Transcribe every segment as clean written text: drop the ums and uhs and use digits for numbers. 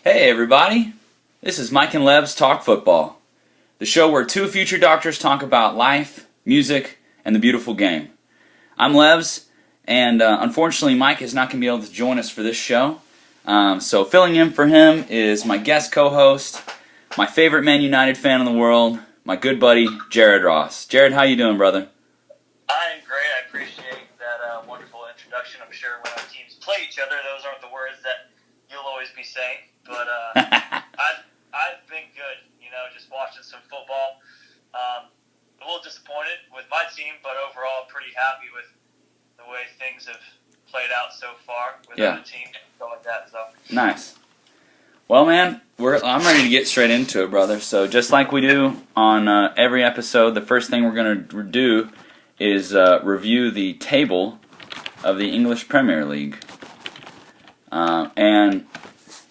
Hey everybody, this is Mike and Lebs Talk Football, the show where two future doctors talk about life, music, and the beautiful game. I'm Lebs, and unfortunately Mike is not going to be able to join us for this show, so filling in for him is my guest co-host, my favorite Man United fan in the world, my good buddy, Jared Ross. Jared, how you doing, brother? I'm great. I appreciate that wonderful introduction. I'm sure when our teams play each other, those aren't the words that you'll always be saying. But I've been good, just watching some football. A little disappointed with my team, but overall pretty happy with the way things have played out so far with other teams and stuff like that. So nice. Well, man, I'm ready to get straight into it, brother. So just like we do on every episode, the first thing we're going to do is review the table of the English Premier League. And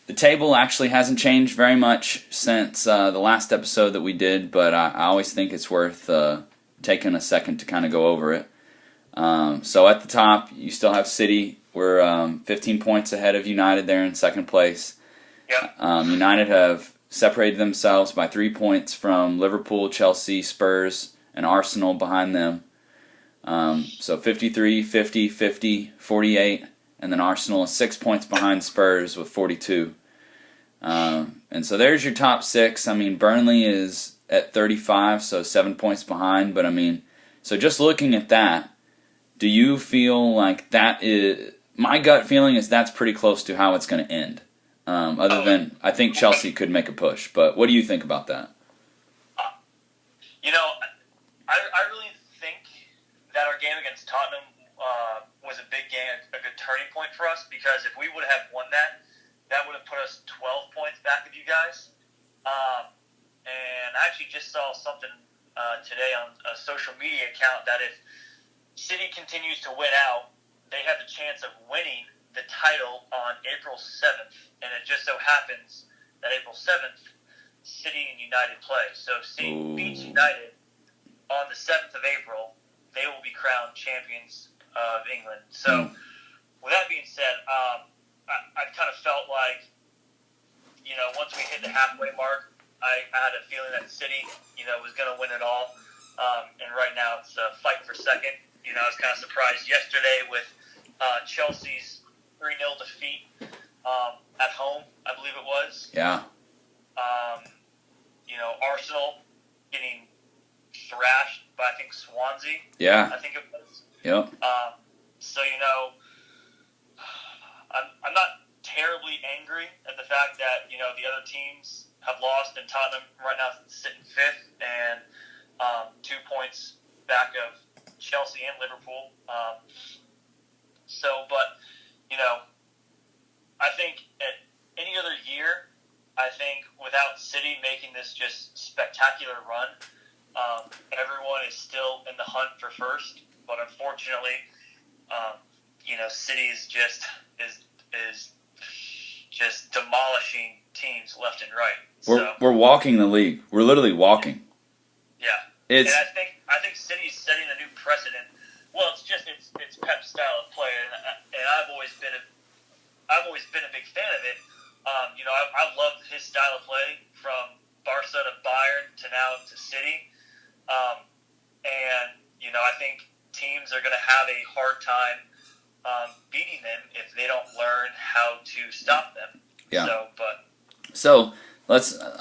the table actually hasn't changed very much since the last episode that we did, but I always think it's worth taking a second to kind of go over it. So at the top, you still have City. We're 15 points ahead of United there in second place. Yep. United have separated themselves by 3 points from Liverpool, Chelsea, Spurs, and Arsenal behind them. So 53, 50, 50, 48. And then Arsenal is 6 points behind Spurs with 42. And so there's your top six. I mean, Burnley is at 35, so 7 points behind. But I mean, so just looking at that, do you feel like that is... My gut feeling is that's pretty close to how it's going to end. Other than, I think Chelsea could make a push. But what do you think about that? I really think that our game against Tottenham was a big game, a good turning point for us, because if we would have won that, that would have put us 12 points back of you guys. And I actually just saw something today on a social media account that if City continues to win out, they have the chance of winning the title on April 7th. And it just so happens that April 7th, City and United play. So if City beats United on the 7th of April, they will be crowned champions of England. So, with that being said, I kind of felt like, once we hit the halfway mark, I had a feeling that City, was going to win it all. And right now it's a fight for second. I was kind of surprised yesterday with Chelsea's 3-0 defeat at home, I believe it was. Yeah. Arsenal getting thrashed by, I think, Swansea. Yeah. I think it was. Yep. So, I'm not terribly angry at the fact that, the other teams have lost, and Tottenham right now is sitting fifth and 2 points back of Chelsea and Liverpool. I think at any other year, I think without City making this just spectacular run, everyone is still in the hunt for first. But unfortunately, City is just demolishing teams left and right. We're walking the league. We're literally walking. Yeah, and I think City's setting a new precedent. Well, it's Pep's style of play, and I've always been a big fan of it. I loved his style of play from Barca to Bayern to now to City, and I think teams are going to have a hard time beating them if they don't learn how to stop them. Yeah. So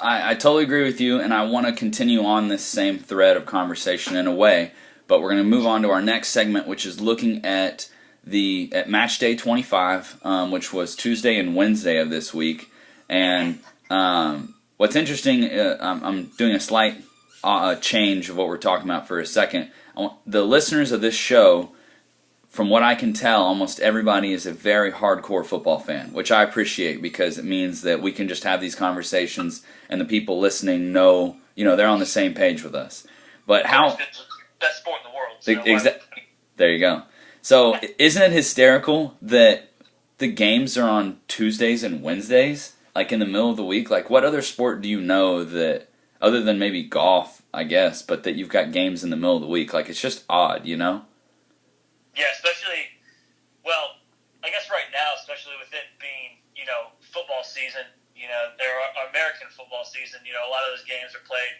I totally agree with you, and I want to continue on this same thread of conversation in a way, but we're going to move on to our next segment, which is looking at match day 25, which was Tuesday and Wednesday of this week. And what's interesting, I'm doing a slight change of what we're talking about for a second. The listeners of this show, from what I can tell, almost everybody is a very hardcore football fan, which I appreciate because it means that we can just have these conversations and the people listening know, they're on the same page with us. But how... It's the best sport in the world. So there you go. So isn't it hysterical that the games are on Tuesdays and Wednesdays, like in the middle of the week? Like, what other sport do you know that, other than maybe golf, I guess, but that you've got games in the middle of the week? Like, it's just odd, Yeah, especially, I guess right now, especially with it being, football season, their American football season. A lot of those games are played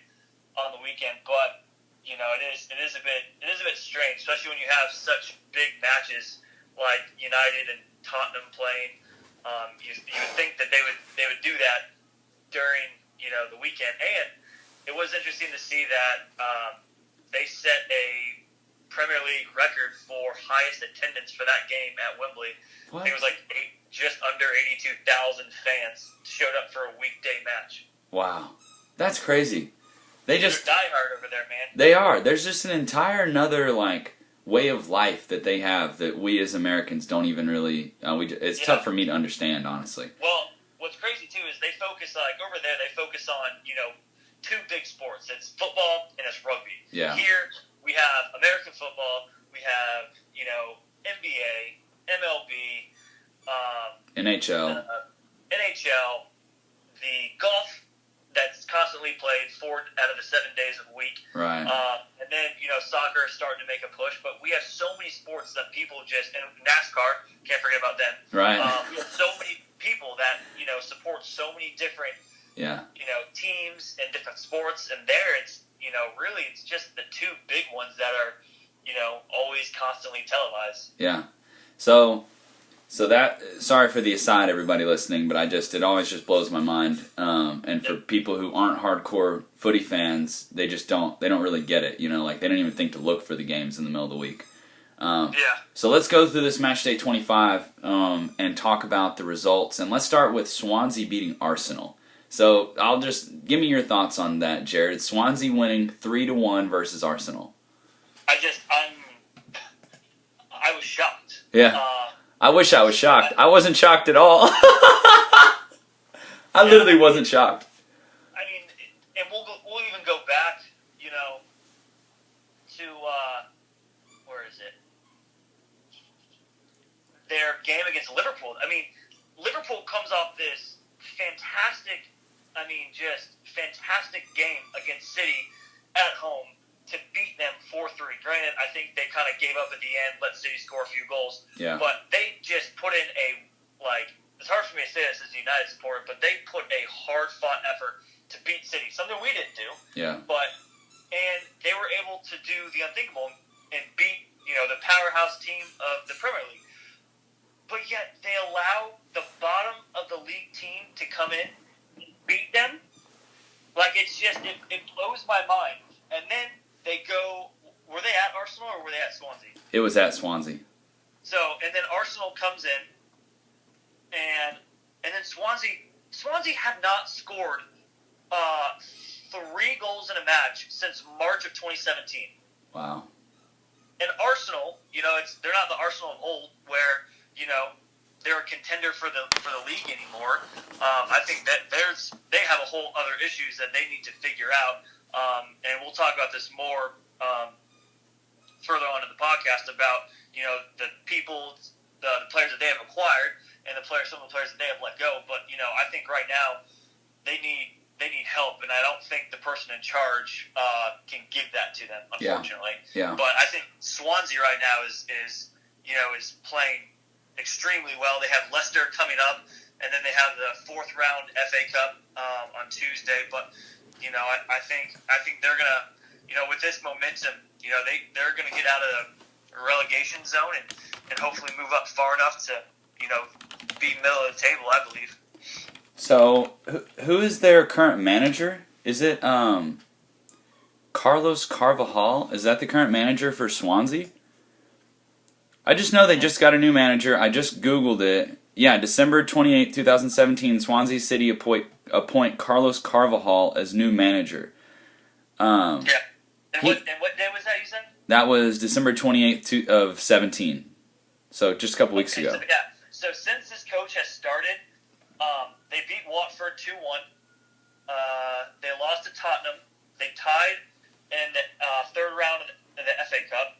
on the weekend, but it is a bit strange, especially when you have such big matches like United and Tottenham playing. You would think that they would do that during the weekend, and it was interesting to see that they set a Premier League record for highest attendance for that game at Wembley. What? I think it was like just under 82,000 fans showed up for a weekday match. Wow, that's crazy. They're diehard over there, man. They are. There's just an entire another way of life that they have that we as Americans don't even really. It's tough for me to understand, honestly. Well, what's crazy too is they focus over there. They focus on two big sports. It's football and it's rugby. Yeah. Here we have American football. We have NBA, MLB, NHL, NHL, the golf that's constantly played 4 out of the 7 days of the week. Right. And then soccer is starting to make a push, but we have so many sports that people and NASCAR, can't forget about them. Right. We have so many people that support so many different teams and different sports, and there it's really it's just the two big ones that are always constantly televised. Yeah. So that, sorry for the aside, everybody listening, but it always just blows my mind. And for people who aren't hardcore footy fans, they don't really get it. They don't even think to look for the games in the middle of the week. So let's go through this match day 25 and talk about the results. And let's start with Swansea beating Arsenal. So give me your thoughts on that, Jared. Swansea winning 3-1 versus Arsenal. I was shocked. Yeah. I wish I was shocked. I wasn't shocked at all. I literally wasn't shocked. I mean, and we'll even go back, to where is it? Their game against Liverpool. I mean, Liverpool comes off this fantastic game against City at home to beat them 4-3. Granted, I think they kind of gave up at the end, let City score a few goals. Yeah. But they just put in it's hard for me to say this as a United supporter, but they put a hard-fought effort to beat City, something we didn't do. Yeah. And they were able to do the unthinkable and beat, the powerhouse team of the Premier League. But yet they allow the bottom of the league team to come in and beat them. It's just, it blows my mind. And then they go, were they at Arsenal or were they at Swansea? It was at Swansea. So, and then Arsenal comes in, and then Swansea have not scored 3 goals in a match since March of 2017. Wow. And Arsenal, they're not the Arsenal of old where, they're a contender for the league anymore. I think that they have a whole other issues that they need to figure out. And we'll talk about this more further on in the podcast about the people, the players that they have acquired, and some of the players that they have let go. But I think right now they need help, and I don't think the person in charge can give that to them, unfortunately. Yeah. But I think Swansea right now is playing extremely well. They have Leicester coming up, and then they have the 4th round FA Cup on Tuesday. But I think they're gonna, with this momentum, they're gonna get out of the relegation zone and hopefully move up far enough to be middle of the table, I believe. So who is their current manager? Is it Carlos Carvajal? Is that the current manager for Swansea? I just know they just got a new manager. I just Googled it. Yeah, December 28, 2017, Swansea City appoint Carlos Carvajal as new manager. Yeah. And what day was that, you said? That was December 28th of 17. So just a couple weeks ago. So since this coach has started, they beat Watford 2-1. They lost to Tottenham. They tied in the 3rd round of the FA Cup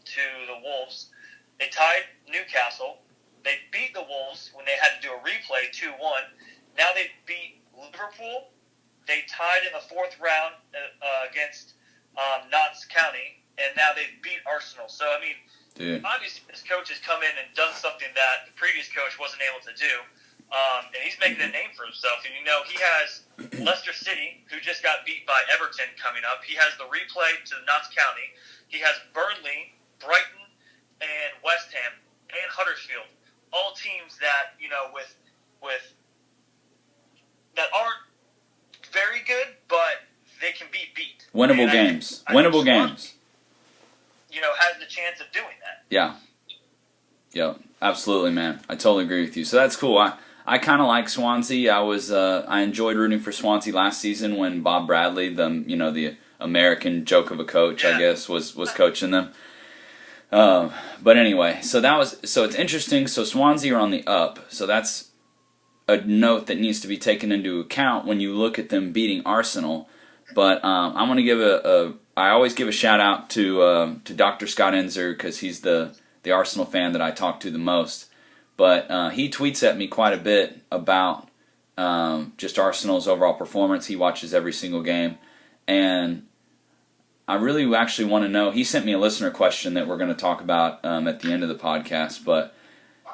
to the Wolves. They tied Newcastle. They beat the Wolves when they had to do a replay 2-1. Now they beat Liverpool. They tied in the 4th round against Notts County, and now they beat Arsenal. So, obviously this coach has come in and done something that the previous coach wasn't able to do. And he's making a name for himself. And, he has Leicester City, who just got beat by Everton, coming up. He has the replay to Notts County. He has Burnley, Brighton, and West Ham, and Huddersfield. All teams that, with that aren't very good, but they can be beat. Winnable games. Winnable games. Has the chance of doing that. Yeah. Yep. Absolutely, man. I totally agree with you. So that's cool. I kind of like Swansea. I enjoyed rooting for Swansea last season when Bob Bradley, the American joke of a coach, I guess, was coaching them. But anyway, so it's interesting. So Swansea are on the up. So that's a note that needs to be taken into account when you look at them beating Arsenal. But I'm going to give I always give a shout out to Dr. Scott Enzer because he's the Arsenal fan that I talk to the most. But he tweets at me quite a bit about just Arsenal's overall performance. He watches every single game. And I really actually want to know. He sent me a listener question that we're going to talk about at the end of the podcast. But,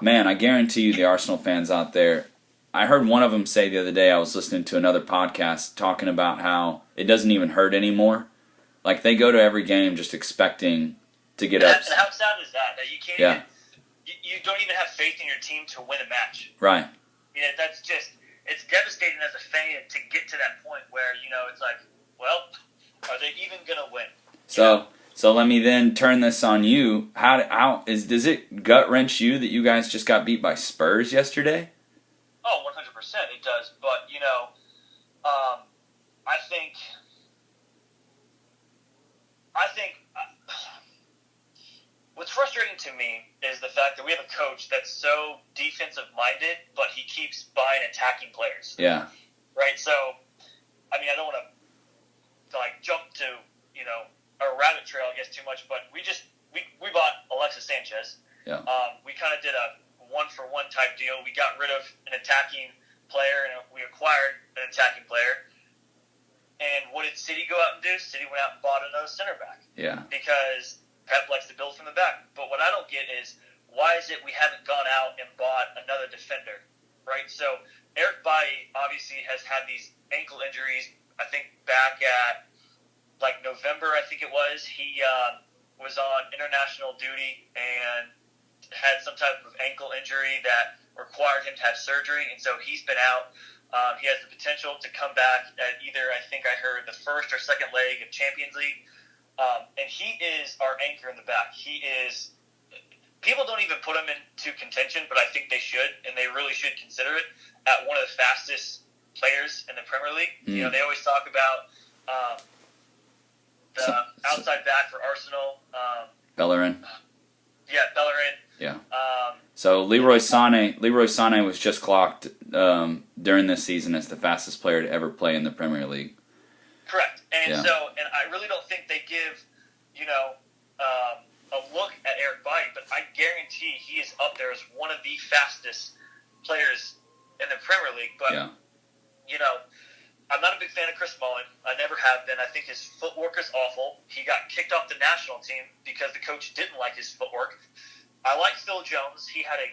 man, I guarantee you the Arsenal fans out there, I heard one of them say the other day, I was listening to another podcast talking about how it doesn't even hurt anymore. Like, they go to every game just expecting to get up. And how sad is that? That you can't even, you don't even have faith in your team to win a match. Right. That's just, it's devastating as a fan to get to that point where, it's like, well, are they even going to win? So let me then turn this on you. Does it gut wrench you that you guys just got beat by Spurs yesterday? Oh, 100% it does. But, I think what's frustrating to me is the fact that we have a coach that's so defensive-minded, but he keeps buying attacking players. Yeah. Right? So, I don't want to jump to, a rabbit trail, I guess, too much, but we bought Alexis Sanchez. Yeah. We kind of did a one-for-one type deal. We got rid of an attacking player, and we acquired an attacking player. And what did City go out and do? City went out and bought another center back. Yeah. Because Pep likes to build from the back. But what I don't get is, why is it we haven't gone out and bought another defender, right? So Eric Bailly obviously has had these ankle injuries, I think back at November, I think it was. He was on international duty and had some type of ankle injury that required him to have surgery, and so he's been out. He has the potential to come back at either, I think I heard, the first or second leg of Champions League. And he is our anchor in the back. People don't even put him into contention, but I think they should, and they really should consider it, at one of the fastest players in the Premier League. They always talk about the outside back for Arsenal. Bellerin. Yeah, Bellerin. Yeah. So Leroy Sané was just clocked during this season as the fastest player to ever play in the Premier League. Correct. And and I really don't think they give, a look at Eric Bailly, but I guarantee he is up there as one of the fastest players in the Premier League. But, I'm not a big fan of Chris Smalling. I never have been. I think his footwork is awful. He got kicked off the national team because the coach didn't like his footwork. I like Phil Jones. He had a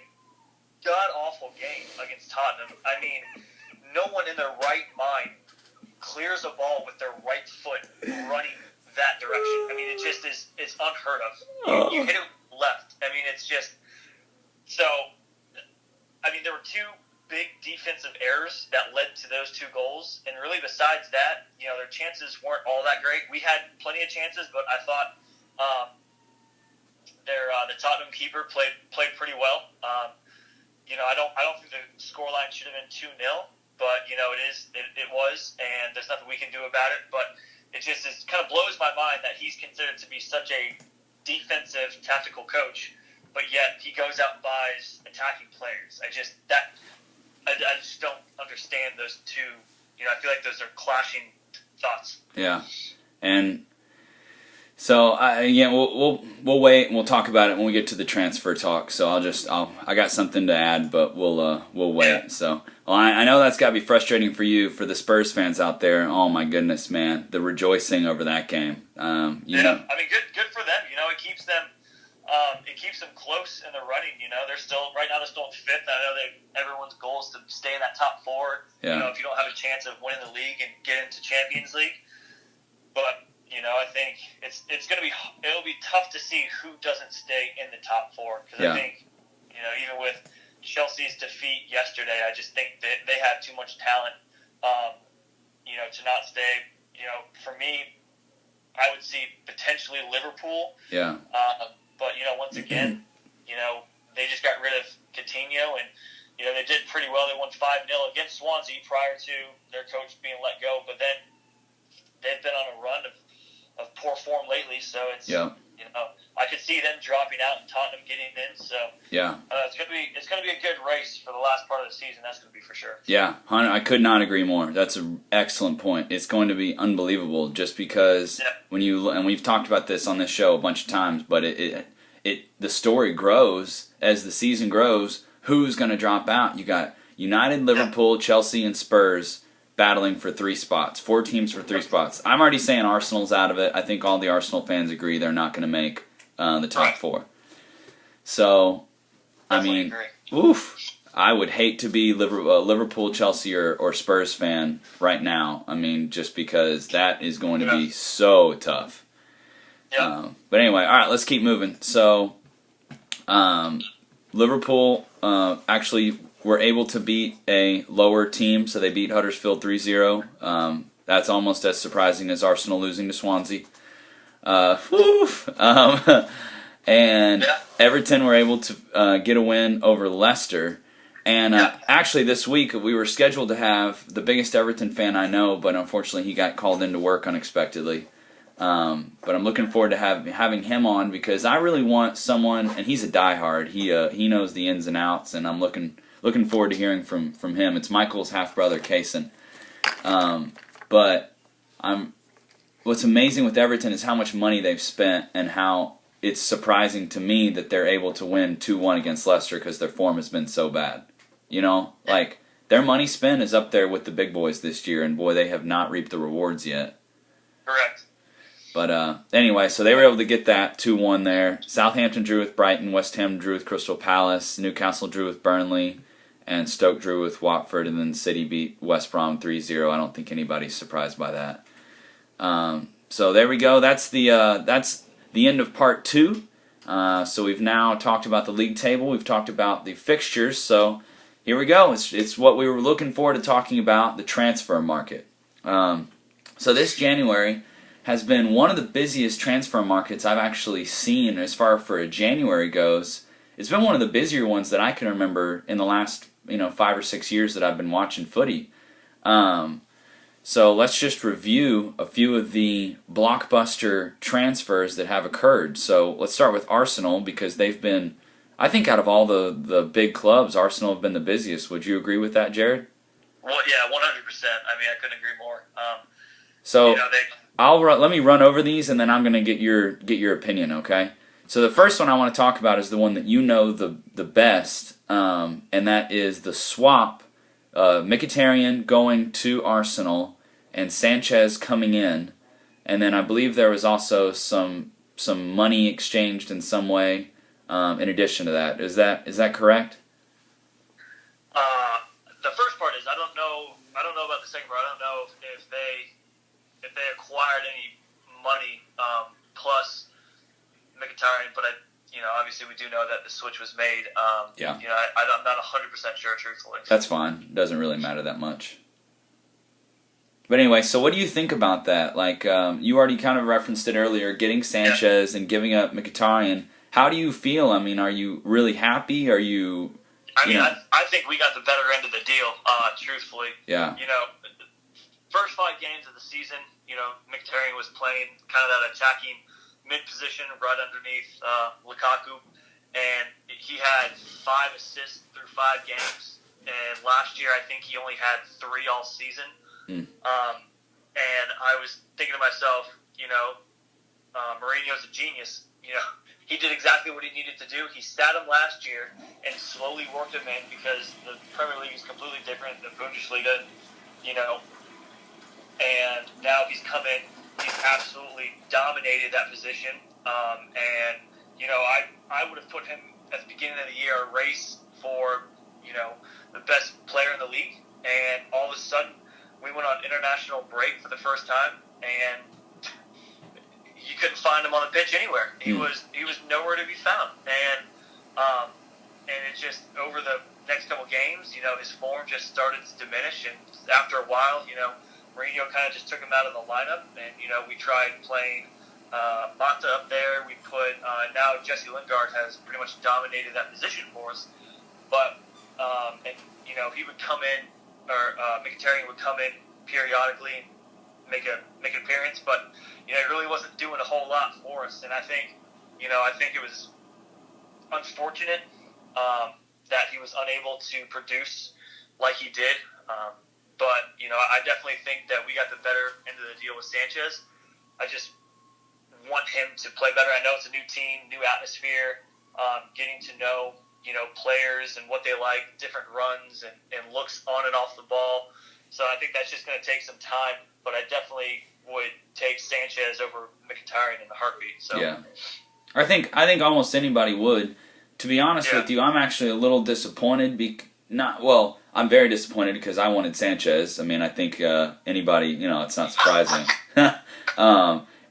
god-awful game against Tottenham. No one in their right mind clears a ball with their right foot running that direction. It just is unheard of. You hit it left. It's just... So, there were two big defensive errors that led to those two goals. And really, besides that, their chances weren't all that great. We had plenty of chances, but I thought the Tottenham keeper played pretty well. I don't think the scoreline should have been 2-0, but it was, and there's nothing we can do about it. But it kind of blows my mind that he's considered to be such a defensive tactical coach, but yet he goes out and buys attacking players. I just don't understand those two. I feel like those are clashing thoughts. Yeah, and so we'll wait and we'll talk about it when we get to the transfer talk. So I got something to add, but we'll wait. Yeah. So I know that's got to be frustrating for you, for the Spurs fans out there. Oh my goodness, man, the rejoicing over that game. Good for them. It keeps them close in the running. They're still right now. They're still in fifth. I know everyone's goal is to stay in that top four. Yeah. If you don't have a chance of winning the league and get into Champions League, but I think it'll be tough to see who doesn't stay in the top four because I think even with Chelsea's defeat yesterday, I just think that they have too much talent, to not stay. For me, I would see potentially Liverpool. Yeah. But once again, they just got rid of Coutinho, and they did pretty well. They won 5-0 against Swansea prior to their coach being let go. But then they've been on a run of poor form lately. So it's I could see them dropping out and Tottenham getting in. So it's gonna be a good race for the last part of the season. That's gonna be for sure. Yeah, Hunter, I could not agree more. That's an excellent point. It's going to be unbelievable just because when and we've talked about this on this show a bunch of times, but the story grows as the season grows. Who's going to drop out? You got United, Liverpool, Chelsea, and Spurs battling for 3 spots. 4 teams for 3 spots. I'm already saying Arsenal's out of it. I think all the Arsenal fans agree they're not going to make the top 4. So, Definitely oof. I would hate to be Liverpool, Chelsea, or Spurs fan right now. Just because that is going to be so tough. Yeah. But anyway, all right, let's keep moving. So, Liverpool actually were able to beat a lower team, so they beat Huddersfield 3-0. That's almost as surprising as Arsenal losing to Swansea. And Everton were able to get a win over Leicester. And actually this week we were scheduled to have the biggest Everton fan I know, but unfortunately he got called into work unexpectedly. But I'm looking forward to having him on because I really want someone, and he's a diehard. He knows the ins and outs, and I'm looking forward to hearing from him. It's Michael's half brother, Kaysen. But what's amazing with Everton is how much money they've spent and how it's surprising to me that they're able to win 2-1 against Leicester because their form has been so bad. Like their money spent is up there with the big boys this year, and boy, they have not reaped the rewards yet. Correct. But anyway, so they were able to get that 2-1 there. Southampton drew with Brighton, West Ham drew with Crystal Palace, Newcastle drew with Burnley, and Stoke drew with Watford, and then City beat West Brom 3-0. I don't think anybody's surprised by that. So there we go. That's the end of part 2. So we've now talked about the league table. We've talked about the fixtures. So here we go. It's what we were looking forward to talking about, the transfer market. So this January has been one of the busiest transfer markets I've actually seen as far for a January goes. It's been one of the busier ones that I can remember in the last 5 or 6 years that I've been watching footy. So let's just review a few of the blockbuster transfers that have occurred. So let's start with Arsenal because they've been, I think out of all the big clubs, Arsenal have been the busiest. Would you agree with that, Jared? Well, yeah, 100%. I couldn't agree more. Let me run over these, and then I'm going to get your opinion, okay? So the first one I want to talk about is the one that you know the best, and that is the swap, Mkhitaryan going to Arsenal and Sanchez coming in, and then I believe there was also some money exchanged in some way in addition to that. Is that correct? The first part is I don't know about the second part. I don't know if they acquired any money plus Mkhitaryan, but obviously we do know that the switch was made. I'm not 100% sure, truthfully. That's fine. It doesn't really matter that much. But anyway, so what do you think about that? Like you already kind of referenced it earlier, getting Sanchez and giving up Mkhitaryan. How do you feel? Are you really happy? Are you? I think we got the better end of the deal. Truthfully. Yeah. First 5 games of the season, Mkhitaryan was playing kind of that attacking mid position right underneath Lukaku, and he had 5 assists through 5 games. And last year, I think he only had 3 all season. And I was thinking to myself, Mourinho's a genius. He did exactly what he needed to do. He sat him last year and slowly worked him in because the Premier League is completely different than Bundesliga, and now he's come in. He's absolutely dominated that position, and I would have put him at the beginning of the year a race for, the best player in the league. And all of a sudden, we went on international break for the first time, and you couldn't find him on the pitch anywhere. He was nowhere to be found. And it just, over the next couple games, his form just started to diminish. And after a while, Mourinho kind of just took him out of the lineup. And, we tried playing Mata up there. We put, now Jesse Lingard has pretty much dominated that position for us. But, he would come in, or Mkhitaryan would come in periodically, make an appearance, but he really wasn't doing a whole lot for us. And I think it was unfortunate that he was unable to produce like he did. But I definitely think that we got the better end of the deal with Sanchez. I just want him to play better. I know it's a new team, new atmosphere, getting to know players and what they like, different runs and looks on and off the ball. So I think that's just going to take some time, but I definitely would take Sanchez over Mkhitaryan in a heartbeat. So yeah, I think almost anybody would. To be honest with you, I'm actually a little disappointed. I'm very disappointed because I wanted Sanchez. I mean, I think anybody, it's not surprising.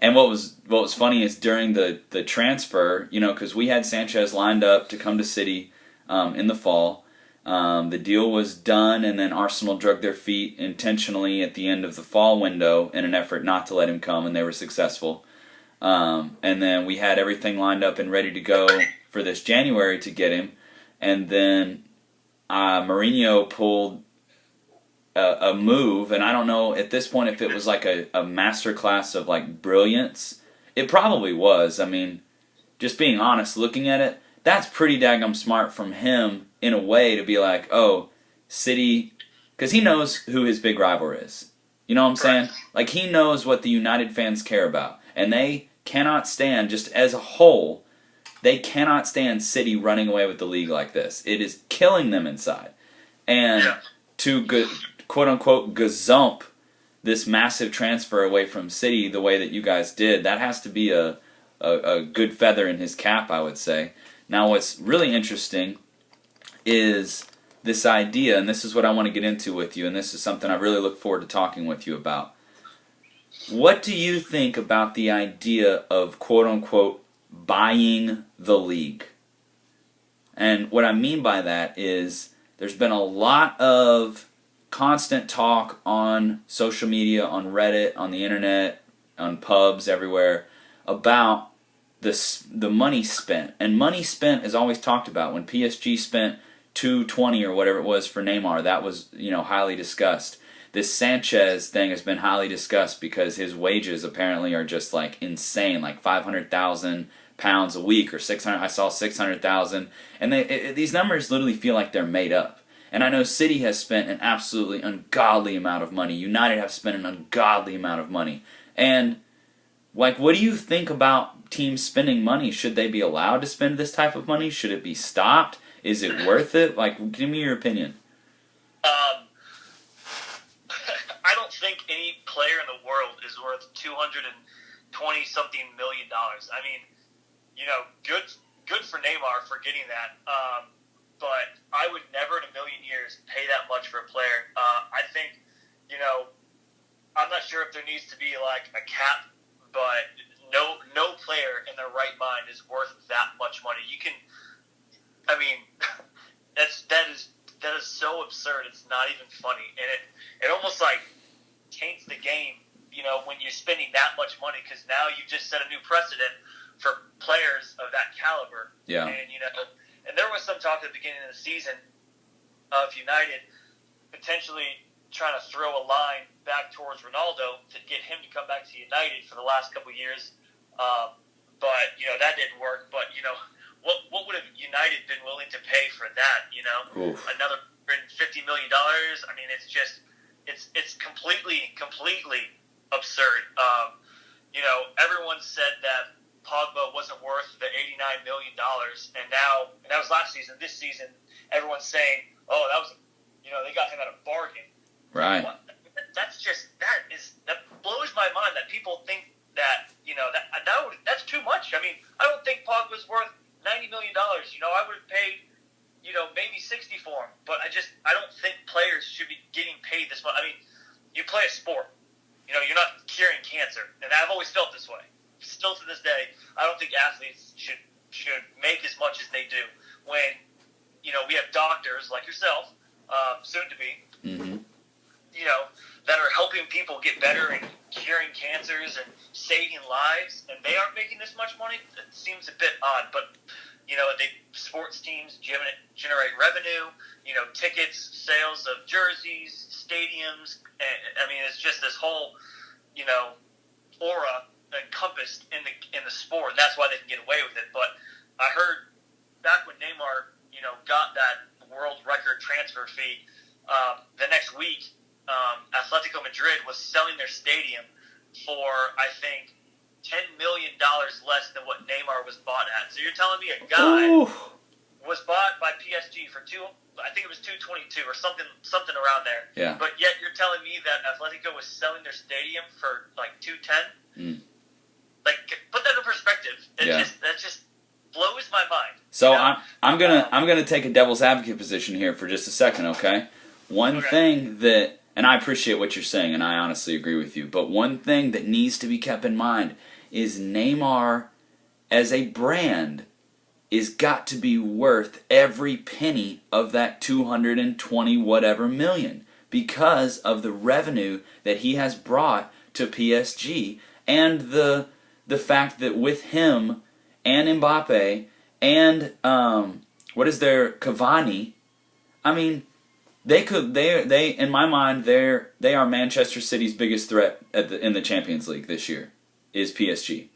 And what was funny is during the transfer, because we had Sanchez lined up to come to City in the fall. The deal was done, and then Arsenal dragged their feet intentionally at the end of the fall window in an effort not to let him come, and they were successful. And then we had everything lined up and ready to go for this January to get him, and then Mourinho pulled a move, and I don't know at this point if it was like a masterclass of like brilliance. It probably was. I mean, just being honest, looking at it, that's pretty daggum smart from him in a way to be like, oh, City, because he knows who his big rival is. You know what I'm saying? Like, he knows what the United fans care about, and they cannot stand, just as a whole, they cannot stand City running away with the league like this. It is killing them inside. And to quote-unquote gazump this massive transfer away from City the way that you guys did, that has to be a good feather in his cap, I would say. Now, what's really interesting is this idea, and this is what I want to get into with you, and this is something I really look forward to talking with you about. What do you think about the idea of quote-unquote buying the league? And what I mean by that is there's been a lot of constant talk on social media, on Reddit, on the internet, on pubs, everywhere, about the money spent. And money spent is always talked about. When PSG spent $220 or whatever it was for Neymar, that was, highly discussed. This Sanchez thing has been highly discussed because his wages apparently are just like insane, like £500,000 a week or 600. I saw 600,000, and these numbers literally feel like they're made up. And I know City has spent an absolutely ungodly amount of money. United have spent an ungodly amount of money. And, like, what do you think about teams spending money? Should they be allowed to spend this type of money? Should it be stopped? Is it worth it? Like, give me your opinion. I don't think any player in the world is worth $220-something million. I mean, good for Neymar for getting that. But I would never in a million years pay that much for a player. I think, I'm not sure if there needs to be like a cap, but no player in their right mind is worth that much money. That is so absurd. It's not even funny, and it almost like taints the game. When you're spending that much money, because now you've just set a new precedent for players of that caliber. Yeah. And there was some talk at the beginning of the season of United potentially trying to throw a line back towards Ronaldo to get him to come back to United for the last couple of years. But that didn't work. But what would have United been willing to pay for that? Oof. Another $50 million. I mean, it's just it's completely absurd. Everyone said that Pogba wasn't worth the $89 million, and that was last season. This season, everyone's saying, "Oh, they got him at a bargain." Right. That blows my mind that people think that that's too much. I mean, I don't think Pogba's worth you play a sport. You know, you're not curing cancer, and I've always felt this way. Still to this day, I don't think athletes should make as much as they do. When, you know, we have doctors like yourself, soon to be, you know, that are helping people get better and curing cancers and saving lives, and they aren't making this much money. It seems a bit odd, but you know, sports teams generate revenue. You know, tickets, sales of jerseys, stadiums. And, I mean, it's just this whole, you know, aura encompassed in the sport, and that's why they can get away with it. But I heard back when Neymar, you know, got that world record transfer fee, the next week, Atletico Madrid was selling their stadium for, I think, $10 million less than what Neymar was bought at. So you're telling me a guy was bought by PSG for I think it was 222 or something around there. Yeah. But yet you're telling me that Atletico was selling their stadium for like 210. Like, put that in perspective. That just blows my mind. So, you know? I'm gonna take a devil's advocate position here for just a second, okay? One thing that, and I appreciate what you're saying, and I honestly agree with you, but one thing that needs to be kept in mind is Neymar as a brand is got to be worth every penny of that 220 whatever million because of the revenue that he has brought to PSG and the fact that with him and Mbappe and Cavani, I mean, they in my mind they are Manchester City's biggest threat in the Champions League this year is PSG.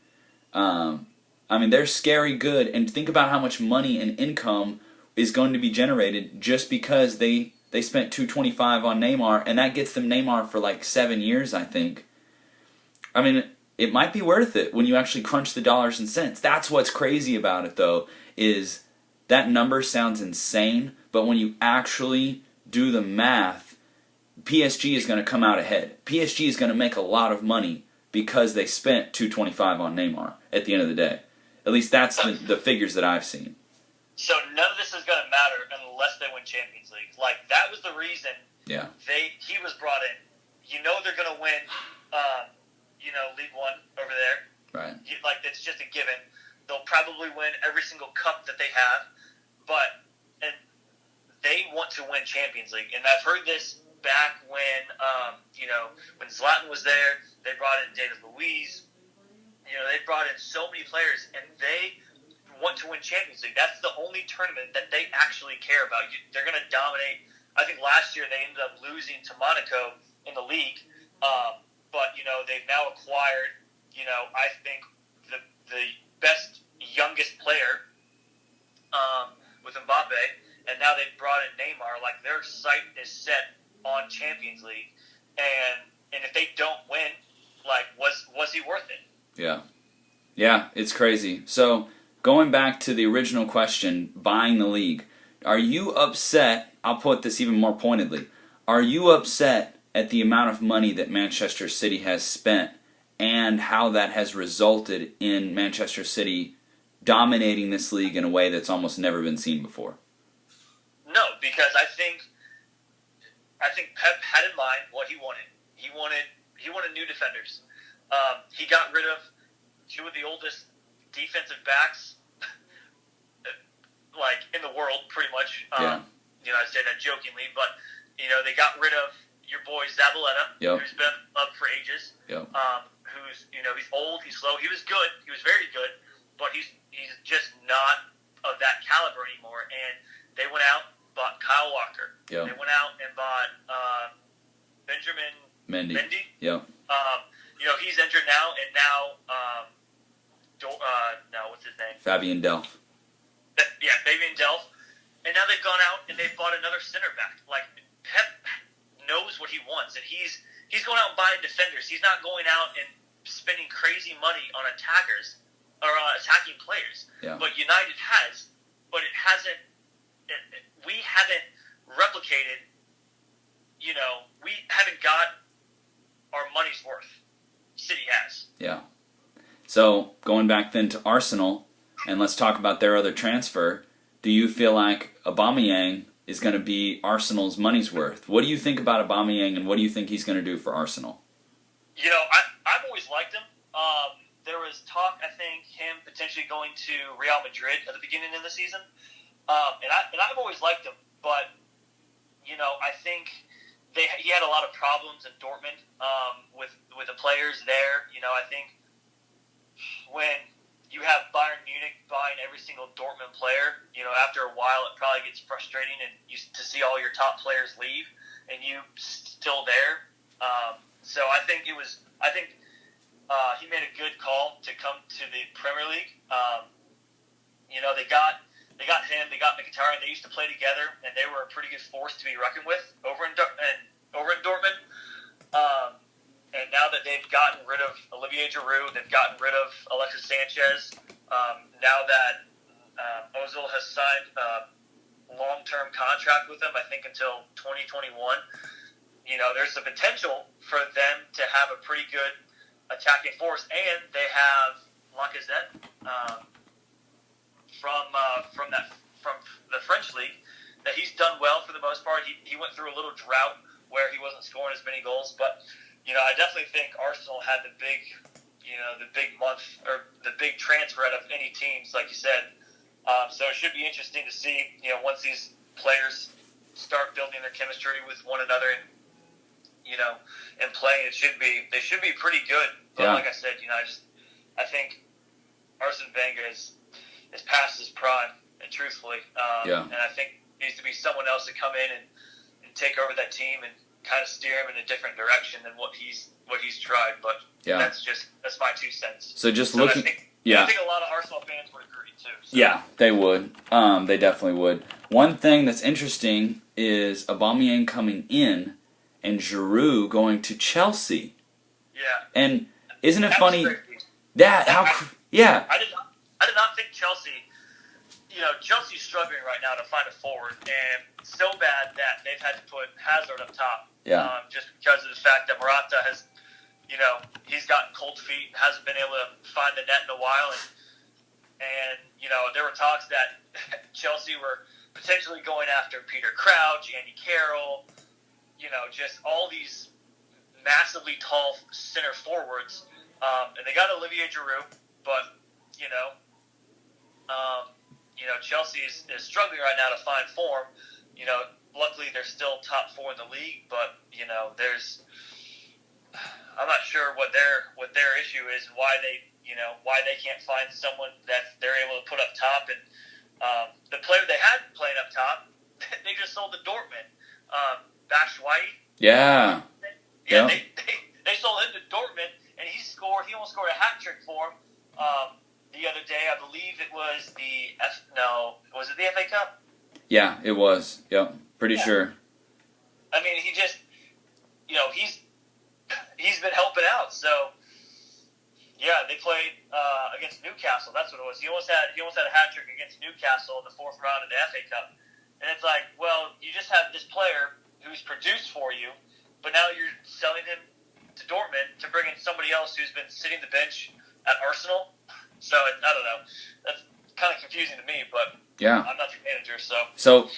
I mean, they're scary good, and think about how much money and income is going to be generated just because they spent $225 on Neymar, and that gets them Neymar for like 7 years, I think. I mean, it might be worth it when you actually crunch the dollars and cents. That's what's crazy about it, though, is that number sounds insane, but when you actually do the math, PSG is going to come out ahead. PSG is going to make a lot of money because they spent $225 on Neymar at the end of the day. At least that's the figures that I've seen. So none of this is going to matter unless they win Champions League. Like, that was the reason he was brought in. You know they're going to win, League One over there. Right. Like, it's just a given. They'll probably win every single cup that they have. And they want to win Champions League. And I've heard this back when, when Zlatan was there. They brought in David Luiz. You know, they brought in so many players, and they want to win Champions League. That's the only tournament that they actually care about. They're going to dominate. I think last year they ended up losing to Monaco in the league. But, you know, they've now acquired, you know, I think the best youngest player with Mbappe, and now they've brought in Neymar. Like, their sight is set on Champions League. And if they don't win, like, was he worth it? Yeah, it's crazy. So, going back to the original question, buying the league, are you upset, I'll put this even more pointedly, are you upset at the amount of money that Manchester City has spent and how that has resulted in Manchester City dominating this league in a way that's almost never been seen before? No, because I think Pep had in mind what he wanted. He wanted new defenders. He got rid of two of the oldest defensive backs, like, in the world, pretty much. You know, I say that jokingly, but, you know, they got rid of your boy Zabaleta, who's been up for ages. Who's, you know, he's old, he's slow. He was good. He was very good, but he's just not of that caliber anymore. And they went out, bought Kyle Walker. They went out and bought Benjamin Mendy. You know, he's injured now, and now, what's his name? Fabian Delph. Fabian Delph. And now they've gone out and they've bought another center back. Like, Pep knows what he wants, and he's going out and buying defenders. He's not going out and spending crazy money on attackers or attacking players. But United has, but it hasn't. We haven't replicated. You know, we haven't got our money's worth. City has. So, going back then to Arsenal, and let's talk about their other transfer, do you feel like Aubameyang is going to be Arsenal's money's worth. What do you think about Aubameyang, and what do you think he's going to do for Arsenal? You know, I've always liked him. There was talk, I think, him potentially going to Real Madrid at the beginning of the season, and I've always liked him. But you know, I think he had a lot of problems in Dortmund with the players there. You know, I think when you have Bayern Munich buying every single Dortmund player, you know, after a while it probably gets frustrating and to see all your top players leave and you still there. So I think he made a good call to come to the Premier League. You know, they got him, they got Mkhitaryan. They used to play together, and they were a pretty good force to be reckoned with over in Dortmund. And now that they've gotten rid of Olivier Giroud, they've gotten rid of Alexis Sanchez. Now that Ozil has signed a long-term contract with them, I think until 2021. You know, there's the potential for them to have a pretty good attacking force, and they have Lacazette from the French league. That he's done well for the most part. He went through a little drought where he wasn't scoring as many goals, but you know, I definitely think Arsenal had the big month or the big transfer out of any teams, like you said. So it should be interesting to see, you know, once these players start building their chemistry with one another and, you know, and playing, they should be pretty good. But like I said, you know, I think Arsene Wenger is past his prime, and truthfully, and I think there needs to be someone else to come in and take over that team and kind of steer him in a different direction than what he's tried. But that's my 2 cents. So just looking, I think a lot of Arsenal fans would agree too. So. Yeah, they would. They definitely would. One thing that's interesting is Aubameyang coming in and Giroud going to Chelsea. Yeah. And isn't it funny? That yeah. I did not think Chelsea. You know, Chelsea's struggling right now to find a forward, and so bad that they've had to put Hazard up top. Yeah. Just because of the fact that Morata has, you know, he's gotten cold feet, hasn't been able to find the net in a while, and you know, there were talks that Chelsea were potentially going after Peter Crouch, Andy Carroll, you know, just all these massively tall center forwards, and they got Olivier Giroud, but you know, Chelsea is struggling right now to find form. You know, luckily they're still top 4 in the league, but you know, I'm not sure what their issue is, and why they can't find someone that they're able to put up top. And the player they had playing up top, they just sold to Dortmund, Batshuayi. Yeah. Yeah. They sold him to Dortmund, and he almost scored a hat trick for him. The other day, I believe it was was it the FA Cup? Yeah, it was. Yep, pretty sure. I mean, he just, you know, he's been helping out. So, yeah, they played against Newcastle. That's what it was. He almost had a hat trick against Newcastle in the 4th round of the FA Cup. And it's like, well, you just have this player who's produced for you, but now you're selling him to Dortmund to bring in somebody else who's been sitting the bench at Arsenal. So, I don't know. That's kind of confusing to me, but I'm not the manager, so. So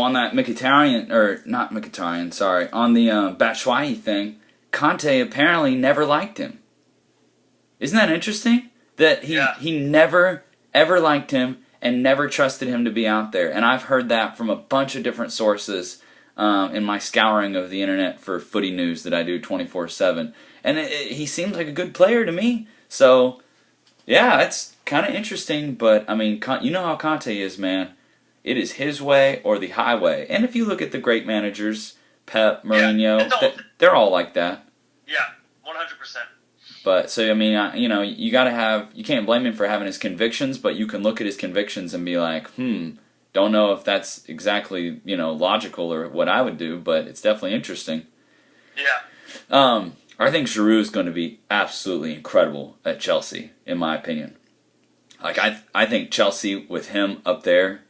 on that Mkhitaryan, or not Mkhitaryan, sorry, on the Batshuayi thing, Conte apparently never liked him. Isn't that interesting? That he never, ever liked him and never trusted him to be out there. And I've heard that from a bunch of different sources in my scouring of the internet for footy news that I do 24/7. And he seems like a good player to me. So, yeah, it's kind of interesting. But, I mean, you know how Conte is, man. It is his way or the highway. And if you look at the great managers, Pep, Mourinho, they're all like that. Yeah, 100%. But, so, I mean, you know, you can't blame him for having his convictions, but you can look at his convictions and be like, don't know if that's exactly, you know, logical or what I would do, but it's definitely interesting. Yeah. I think Giroud is going to be absolutely incredible at Chelsea, in my opinion. Like, I think Chelsea, with him up there,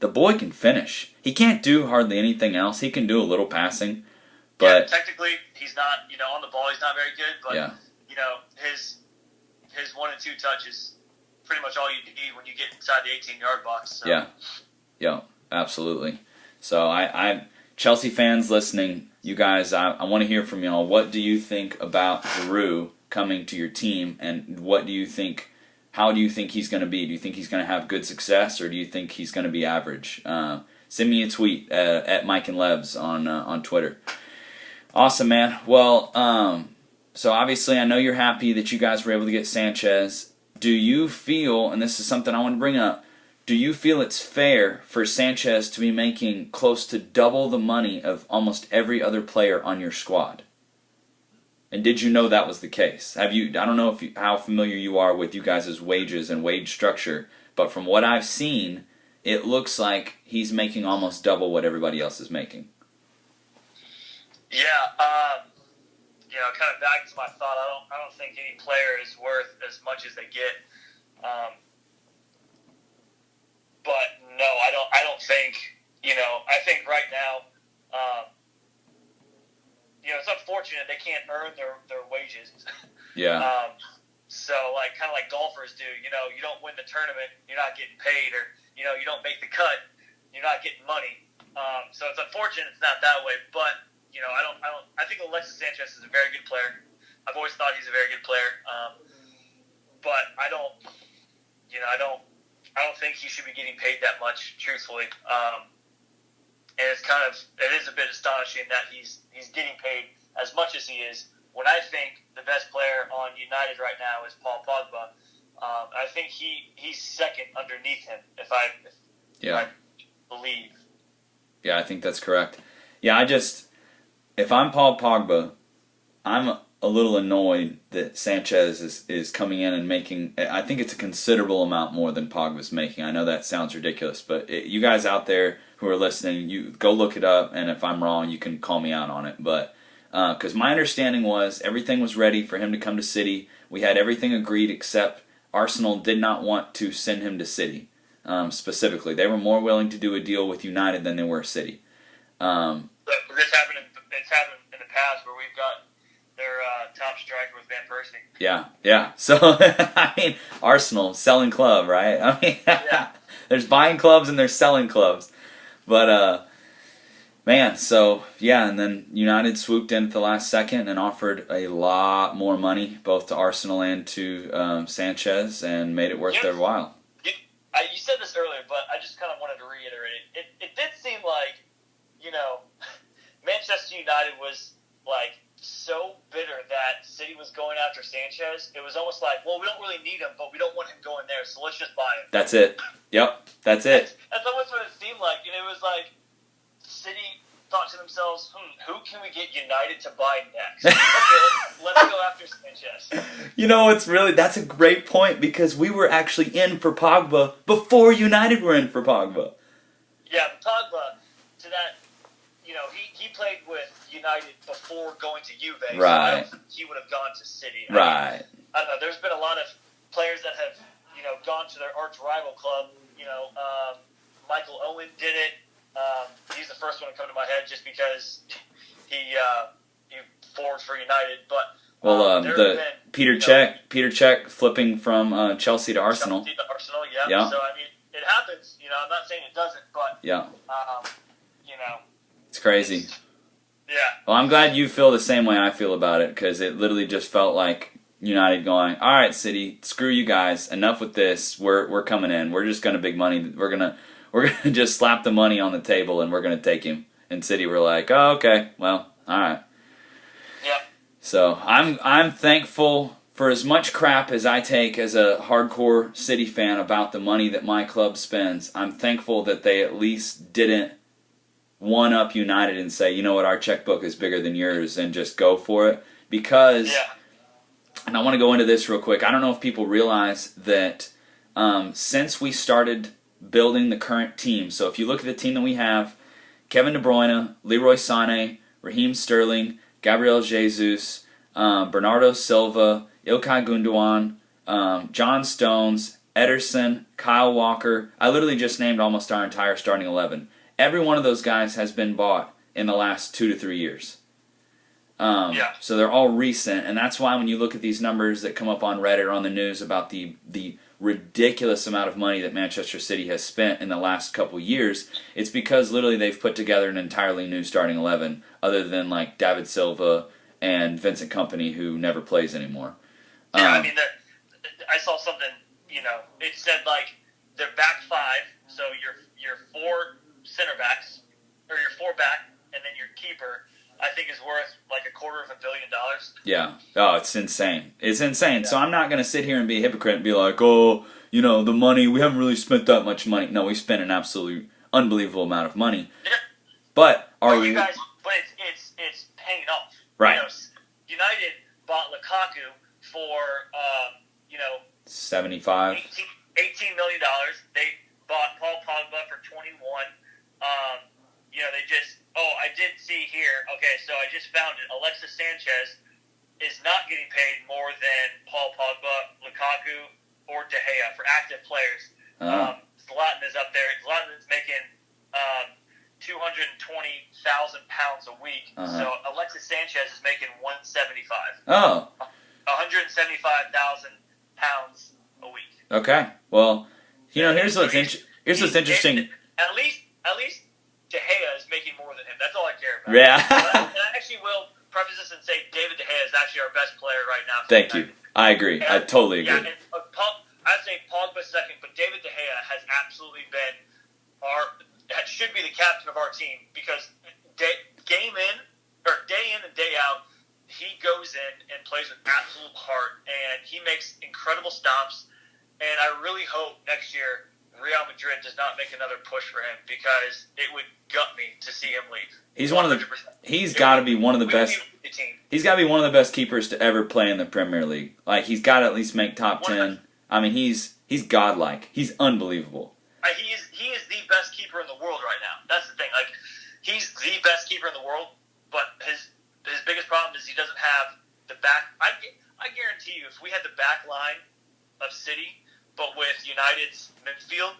the boy can finish. He can't do hardly anything else. He can do a little passing, but technically, he's not, you know, on the ball, he's not very good, but, you know, his 1 and 2 touch is pretty much all you need when you get inside the 18-yard box. So. Yeah, absolutely. So Chelsea fans listening, you guys, I want to hear from y'all. What do you think about Giroud coming to your team, and what do you think? How do you think he's going to be? Do you think he's going to have good success, or do you think he's going to be average? Send me a tweet at Mike and Lebs on Twitter. Awesome, man. Well, so obviously I know you're happy that you guys were able to get Sanchez. Do you feel, and this is something I want to bring up, do you feel it's fair for Sanchez to be making close to double the money of almost every other player on your squad? And did you know that was the case? I don't know how familiar you are with you guys' wages and wage structure, but from what I've seen, it looks like he's making almost double what everybody else is making. Yeah, kind of back to my thought. I don't think any player is worth as much as they get. But no, I don't think. I think right now, it's unfortunate they can't earn their wages. Yeah. So kind of like golfers do. You don't win the tournament, you're not getting paid, or you don't make the cut, you're not getting money. So it's unfortunate it's not that way, but. I think Alexis Sanchez is a very good player. I've always thought he's a very good player. But I don't think he should be getting paid that much, truthfully. And it is a bit astonishing that he's getting paid as much as he is, when I think the best player on United right now is Paul Pogba. I think he's second underneath him, if I believe. Yeah, I think that's correct. Yeah, if I'm Paul Pogba, I'm a little annoyed that Sanchez is coming in and making, I think it's a considerable amount more than Pogba's making. I know that sounds ridiculous, but you guys out there who are listening, you go look it up, and if I'm wrong, you can call me out on it. But because my understanding was everything was ready for him to come to City. We had everything agreed except Arsenal did not want to send him to City specifically. They were more willing to do a deal with United than they were City. It's happened in the past where we've got their top striker with Van Persie. Yeah. So, I mean, Arsenal, selling club, right? I mean, yeah. There's buying clubs and there's selling clubs. But, man, so, yeah, and then United swooped in at the last second and offered a lot more money, both to Arsenal and to Sanchez, and made it worth their while. You said this earlier, but I just kind of wanted to reiterate it. It did seem like, Manchester United was so bitter that City was going after Sanchez. It was almost like, well, we don't really need him, but we don't want him going there, so let's just buy him. That's it. Yep, that's it. That's almost what it seemed like. It was like City thought to themselves, who can we get United to buy next? Okay, let's go after Sanchez. That's a great point, because we were actually in for Pogba before United were in for Pogba. Yeah, Pogba, to that, he played with United before going to Juve. Right. So I don't think he would have gone to City. Right. I don't know. There's been a lot of players that have, gone to their arch rival club. Michael Owen did it. He's the first one to come to my head just because he forwards for United. But Peter Cech flipping from Chelsea to Arsenal. Chelsea to Arsenal, yeah. So I mean, it happens. I'm not saying it doesn't, but yeah. It's crazy. Yeah. Well, I'm glad you feel the same way I feel about it, because it literally just felt like United going, all right, City, screw you guys, enough with this. We're coming in. We're just gonna big money. We're gonna just slap the money on the table and we're gonna take him. And City were like, oh, okay, well, all right. Yeah. So I'm thankful for as much crap as I take as a hardcore City fan about the money that my club spends. I'm thankful that they at least didn't one-up United and say, you know what, our checkbook is bigger than yours, and just go for it. Because, and I want to go into this real quick, I don't know if people realize that since we started building the current team, so if you look at the team that we have, Kevin De Bruyne, Leroy Sané, Raheem Sterling, Gabriel Jesus, Bernardo Silva, Ilkay Gundogan, John Stones, Ederson, Kyle Walker. I literally just named almost our entire starting 11. Every one of those guys has been bought in the last 2 to 3 years. So they're all recent, and that's why when you look at these numbers that come up on Reddit or on the news about the ridiculous amount of money that Manchester City has spent in the last couple years, it's because literally they've put together an entirely new starting 11, other than like David Silva and Vincent Kompany, who never plays anymore. Yeah, I mean, I saw something. It said like their back five, so your four center backs, or your four back, and then your keeper, I think is worth like $250 million. Yeah. Oh, it's insane. It's insane. Yeah. So I'm not going to sit here and be a hypocrite and be like, oh, the money, we haven't really spent that much money. No, we spent an absolute unbelievable amount of money. Yeah. But you guys? But it's paying off. Right. United bought Lukaku for 75. $18 million. They bought Paul Pogba for 21. They just. Oh, I did see here. Okay, so I just found it. Alexis Sanchez is not getting paid more than Paul Pogba, Lukaku, or De Gea for active players. Zlatan is up there. Zlatan is making 220,000 pounds a week. So Alexis Sanchez is making 175. Oh. 175,000 pounds a week. Okay. Well, here's what's interesting. At least De Gea is making more than him. That's all I care about. Yeah. And I actually will preface this and say David De Gea is actually our best player right now. Thank you. I agree. I totally agree. Yeah, I'd say Pogba second, but David De Gea has absolutely been should be the captain of our team because day in and day out, he goes in and plays with absolute heart, and he makes incredible stops. And I really hope next year Real Madrid does not make another push for him because it would gut me to see him leave. He's got to be one of the best. He's got to be one of the best keepers to ever play in the Premier League. Like he's got to at least make top 10. I mean, he's godlike. He's unbelievable. He is the best keeper in the world right now. That's the thing. Like he's the best keeper in the world, but his biggest problem is he doesn't have the back. I guarantee you, if we had the back line of City, but with United's midfield,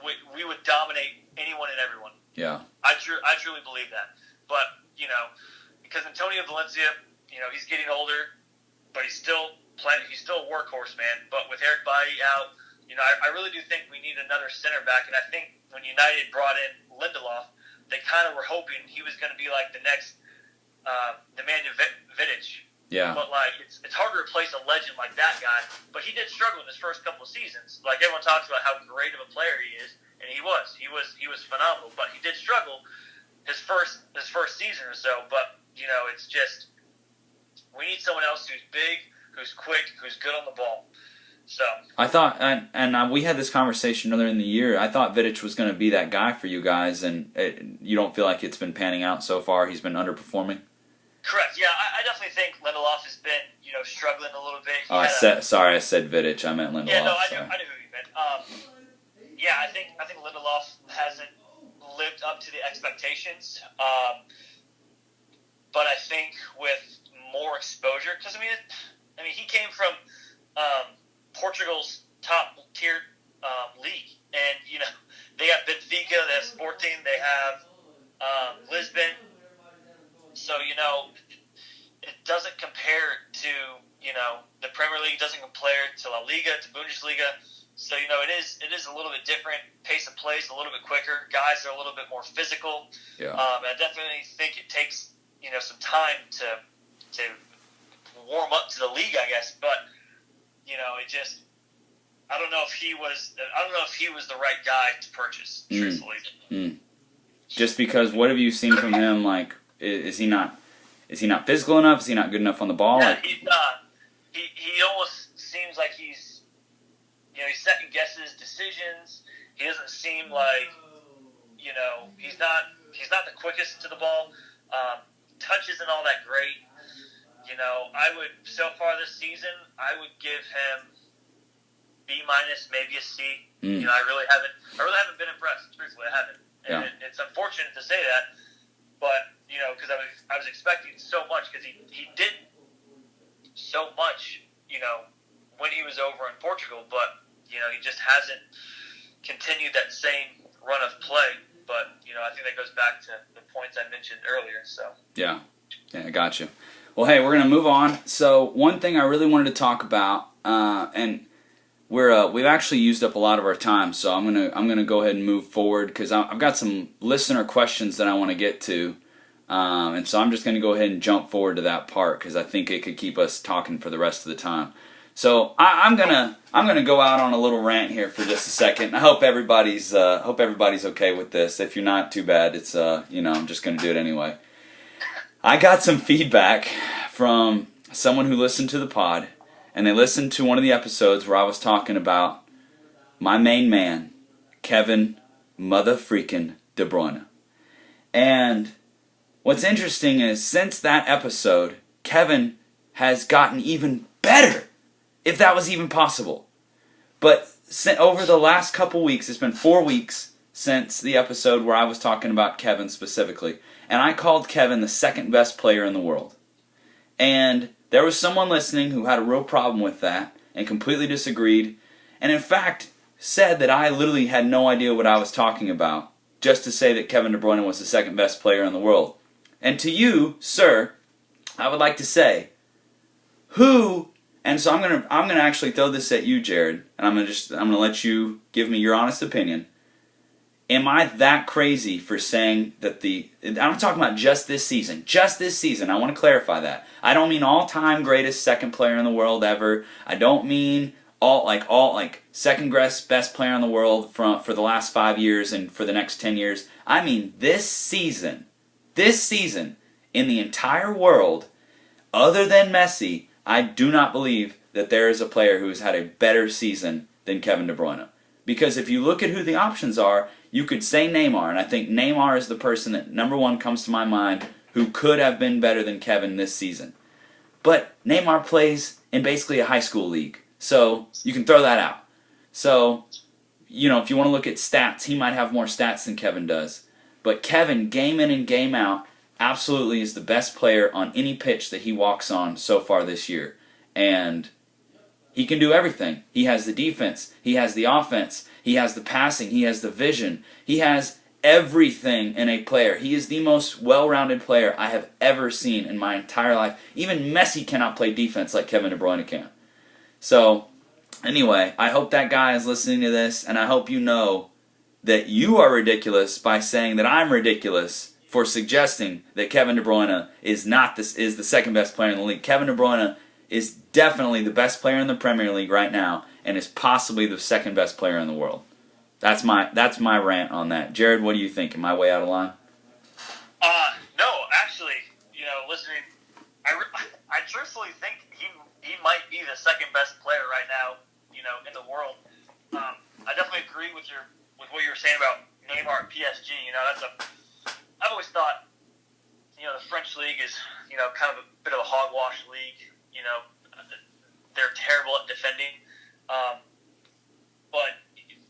we would dominate anyone and everyone. Yeah. I truly believe that. But, because Antonio Valencia, he's getting older, but he's still a workhorse, man. But with Eric Bailly out, I really do think we need another center back. And I think when United brought in Lindelof, they kind of were hoping he was going to be like the next Nemanja Vidic. Yeah. But it's hard to replace a legend like that guy. But he did struggle in his first couple of seasons. Like everyone talks about how great of a player he is, and he was phenomenal. But he did struggle his first season or so. But it's just we need someone else who's big, who's quick, who's good on the ball. So I thought, and we had this conversation earlier in the year. I thought Vidic was going to be that guy for you guys, and you don't feel like it's been panning out so far. He's been underperforming. Correct. Yeah, I definitely think Lindelof has been, struggling a little bit. I said Vidic. I meant Lindelof. Yeah, no, I knew who you meant. Yeah, I think Lindelof hasn't lived up to the expectations. But I think with more exposure, because he came from Portugal's top tier league, and they have Benfica, they have Sporting, they have Lisbon. So, it doesn't compare to, the Premier League, doesn't compare to La Liga, to Bundesliga. So, it is a little bit different. Pace of play is a little bit quicker. Guys are a little bit more physical. Yeah. I definitely think it takes, some time to warm up to the league, I guess. But, it just, I don't know if he was the right guy to purchase, truthfully. Just because, what have you seen from him? Like, is he not physical enough? Is he not good enough on the ball? Yeah, he almost seems like he's he second guesses decisions. He doesn't seem like he's not the quickest to the ball. Touch isn't all that great. I would so far this season I would give him B-, maybe a C. I really haven't been impressed. Truthfully, I haven't. And it's unfortunate to say that, but because I was expecting so much because he did so much, when he was over in Portugal, but he just hasn't continued that same run of play. But I think that goes back to the points I mentioned earlier. So yeah, I got you. Well, hey, we're gonna move on. So one thing I really wanted to talk about, and we've actually used up a lot of our time, so I'm gonna go ahead and move forward because I've got some listener questions that I want to get to, and so I'm just gonna go ahead and jump forward to that part because I think it could keep us talking for the rest of the time. So I'm gonna go out on a little rant here for just a second. I hope everybody's okay with this. If you're not, too bad. It's I'm just gonna do it anyway. I got some feedback from someone who listened to the pod. And they listened to one of the episodes where I was talking about my main man, Kevin mother-freaking De Bruyne. And what's interesting is since that episode, Kevin has gotten even better, if that was even possible. But over the last couple weeks, it's been 4 weeks since the episode where I was talking about Kevin specifically. And I called Kevin the second best player in the world. And there was someone listening who had a real problem with that and completely disagreed, and in fact said that I literally had no idea what I was talking about, just to say that Kevin De Bruyne was the second best player in the world. And to you, sir, I would like to say, and so I'm gonna actually throw this at you, Jared, and I'm gonna let you give me your honest opinion. Am I that crazy for saying that I'm talking about just this season. Just this season. I want to clarify that. I don't mean all-time greatest second player in the world ever. I don't mean all second best player in the world for the last 5 years and for the next 10 years. I mean this season. This season in the entire world, other than Messi, I do not believe that there is a player who has had a better season than Kevin De Bruyne. Because if you look at who the options are, you could say Neymar, and I think Neymar is the person that, number one, comes to my mind who could have been better than Kevin this season. But Neymar plays in basically a high school league, so you can throw that out. So, if you want to look at stats, he might have more stats than Kevin does. But Kevin, game in and game out, absolutely is the best player on any pitch that he walks on so far this year. And he can do everything. He has the defense. He has the offense. He has the passing. He has the vision. He has everything in a player. He is the most well-rounded player I have ever seen in my entire life. Even Messi cannot play defense like Kevin De Bruyne can. So, anyway, I hope that guy is listening to this, and I hope you know that you are ridiculous by saying that I'm ridiculous for suggesting that Kevin De Bruyne is the second best player in the league. Kevin De Bruyne is definitely the best player in the Premier League right now, and is possibly the second best player in the world. That's my rant on that. Jared, what do you think? Am I way out of line? No, actually, listening, I truthfully think he might be the second best player right now, in the world. I definitely agree with what you were saying about Neymar at PSG. I've always thought, the French league is, kind of a bit of a hogwash league. They're terrible at defending. But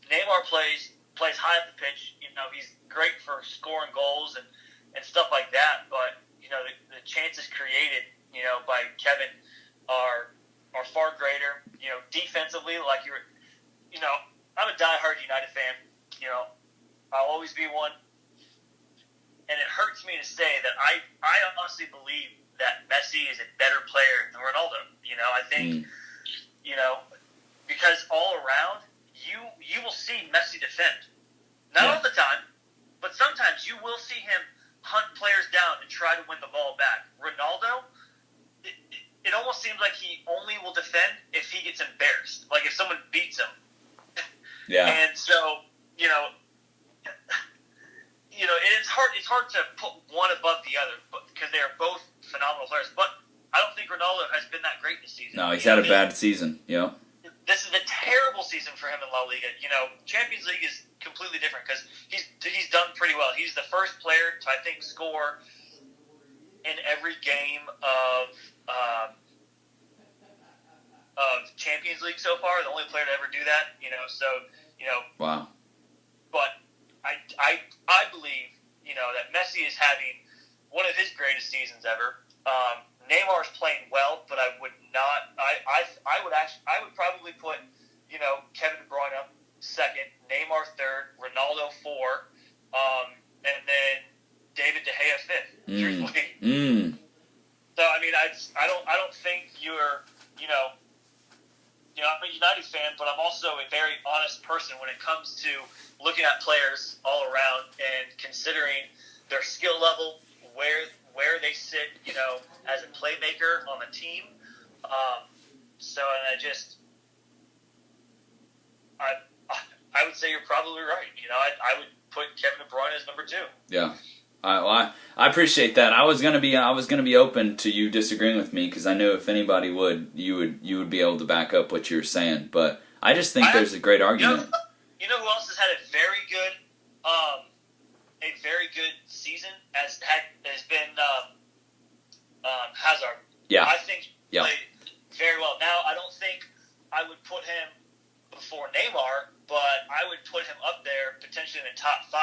Neymar plays high up the pitch. He's great for scoring goals and stuff like that. But the chances created, by Kevin are far greater. Defensively, like I'm a diehard United fan. I'll always be one. And it hurts me to say that I honestly believe that Messi is a better player than Ronaldo. I think, because all around, you will see Messi defend. Not all the time, but sometimes you will see him hunt players down and try to win the ball back. Ronaldo, it almost seems like he only will defend if he gets embarrassed, like if someone beats him. Yeah. And so, it's hard to put one above the other, because they are both phenomenal players. But I don't think Ronaldo has been that great this season. No, he's had a bad season. Yeah. This is a terrible season for him in La Liga. Champions League is completely different because he's done pretty well. He's the first player to, I think, score in every game of Champions League so far. The only player to ever do that. Wow. But I believe that Messi is having one of his greatest seasons ever. Neymar's playing well, but I would not. I would probably put Kevin De Bruyne second, Neymar third, Ronaldo four, and then David De Gea fifth. Truthfully. So I mean, I don't think you're I'm a United fan, but I'm also a very honest person when it comes to looking at players all around and considering their skill level, where they sit, as a playmaker on the team. I would say you're probably right. I would put Kevin De Bruyne as number 2. Yeah. I appreciate that. I was gonna be open to you disagreeing with me because I knew if anybody would, you would be able to back up what you're saying. But I just think there's a great argument. You know who else has had a very good season has been Hazard. Yeah. I think he played very well. Now I don't think I would put him before Neymar, but I would put him up there potentially in the top 5.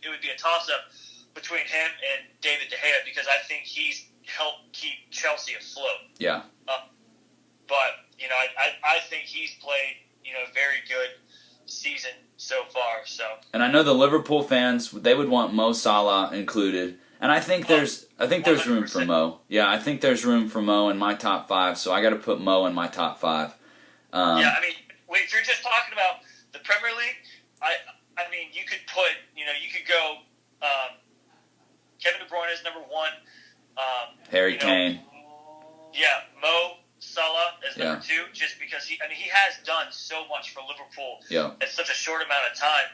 It would be a toss-up between him and David De Gea because I think he's helped keep Chelsea afloat. Yeah. But I think he's played a very good season so far. So. And I know the Liverpool fans, they would want Mo Salah included, and I think there's room for Mo. Yeah, I think there's room for Mo in my top 5. So I got to put Mo in my top 5. If you're just talking about the Premier League, I mean, you could put, you could go Kevin De Bruyne is number 1. Harry Kane. Yeah, Mo Salah is number 2, just because he has done so much for Liverpool in such a short amount of time.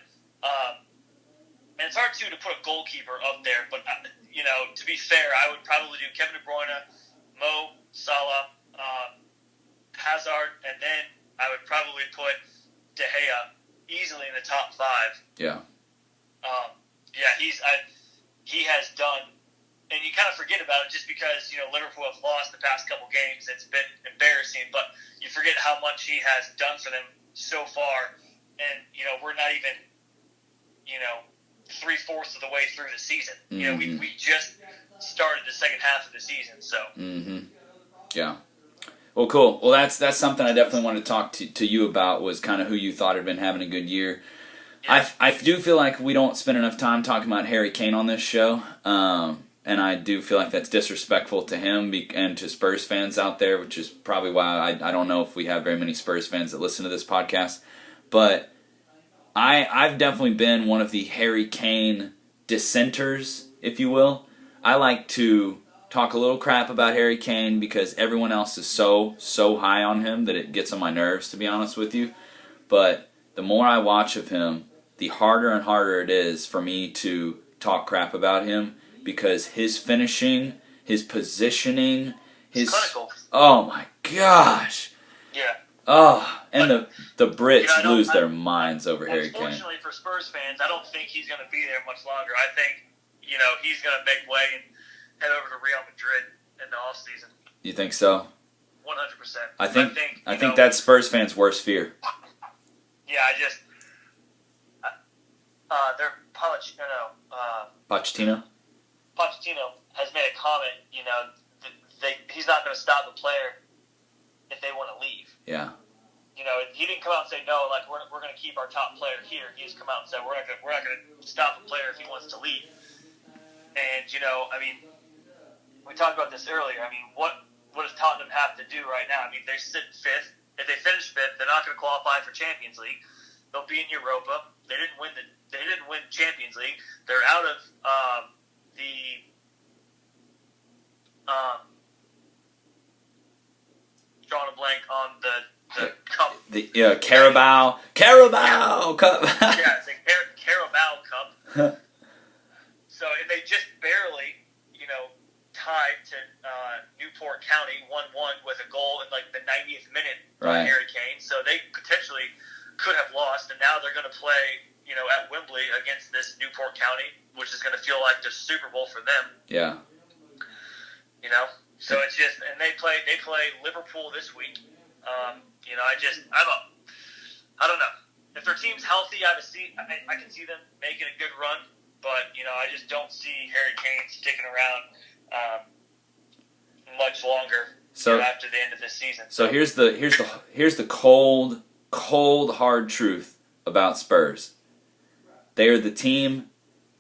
And it's hard, too, to put a goalkeeper up there. But, to be fair, I would probably do Kevin De Bruyne, Mo Salah, Hazard, and then I would probably put De Gea easily in the top 5. Yeah. He has done, and you kind of forget about it just because, Liverpool have lost the past couple games. It's been embarrassing, but you forget how much he has done for them so far. And, we're not even, 3/4 of the way through the season. Mm-hmm. We just started the second half of the season, so. Mm-hmm. Yeah. Well, cool. Well, that's something I definitely wanted to talk to you about, was kind of who you thought had been having a good year. Yeah. I do feel like we don't spend enough time talking about Harry Kane on this show, and I do feel like that's disrespectful to him and to Spurs fans out there, which is probably why I don't know if we have very many Spurs fans that listen to this podcast. But I've definitely been one of the Harry Kane dissenters, if you will. I like to talk a little crap about Harry Kane because everyone else is so high on him that it gets on my nerves, to be honest with you. But the more I watch of him, the harder and harder it is for me to talk crap about him, because his finishing, his positioning, his clinical. Oh my gosh. Yeah. Oh, and the Brits lose their minds over Harry Kane. Unfortunately for Spurs fans, I don't think he's going to be there much longer. I think, he's going to make way and head over to Real Madrid in the offseason. You think so? 100%. I think that's Spurs fans' worst fear. Yeah, they're Pochettino? Pochettino has made a comment, he's not going to stop the player if they want to leave. Yeah. He didn't come out and say, no, like, we're going to keep our top player here. He just come out and said, we're not going to stop a player if he wants to leave. And, we talked about this earlier. I mean, what does Tottenham have to do right now? I mean, they sit 5th. If they finish 5th, they're not going to qualify for Champions League. They'll be in Europa. They didn't win Champions League. They're out of drawing a blank on the cup. The Carabao Cup. Yeah, it's a Carabao Cup. So, and they just barely, tied to Newport County 1-1 with a goal in like the 90th minute by Harry Kane. So they potentially could have lost, and now they're going to play, at Wembley against this Newport County, which is going to feel like the Super Bowl for them. Yeah. So it's just, and they play Liverpool this week. I don't know. If their team's healthy, I can see them making a good run, but I just don't see Harry Kane sticking around much longer after the end of this season. So here's the cold hard truth about Spurs. They are the team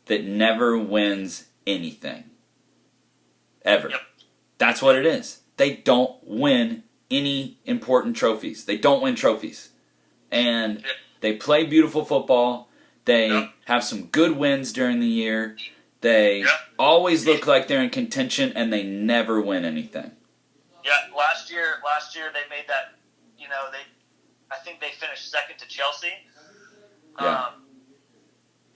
that never wins anything. Ever. Yep. That's what it is. They don't win any important trophies. They don't win trophies. And they play beautiful football. They have some good wins during the year. They always look like they're in contention, and they never win anything. Yeah, last year they made that. I think they finished second to Chelsea. Yeah.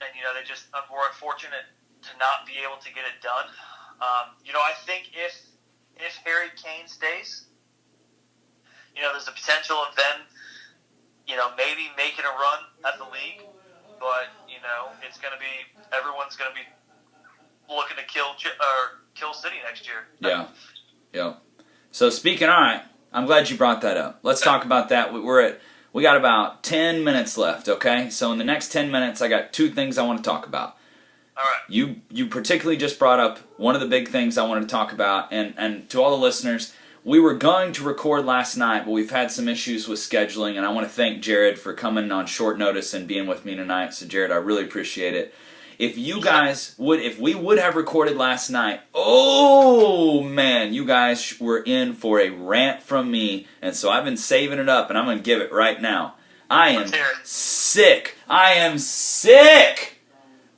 And they just were unfortunate to not be able to get it done. I think if Harry Kane stays, there's a potential of them, maybe making a run at the league. But it's going to be everyone's going to be looking to kill City next year. Yeah. So all right, I'm glad you brought that up. Let's talk about that. We got about 10 minutes left, okay? So in the next 10 minutes, I got two things I want to talk about. All right. You particularly just brought up one of the big things I wanted to talk about, and to all the listeners, we were going to record last night, but we've had some issues with scheduling, and I want to thank Jared for coming on short notice and being with me tonight. So Jared, I really appreciate it. If we would have recorded last night, oh man, you guys were in for a rant from me, and so I've been saving it up, and I'm going to give it right now. I am sick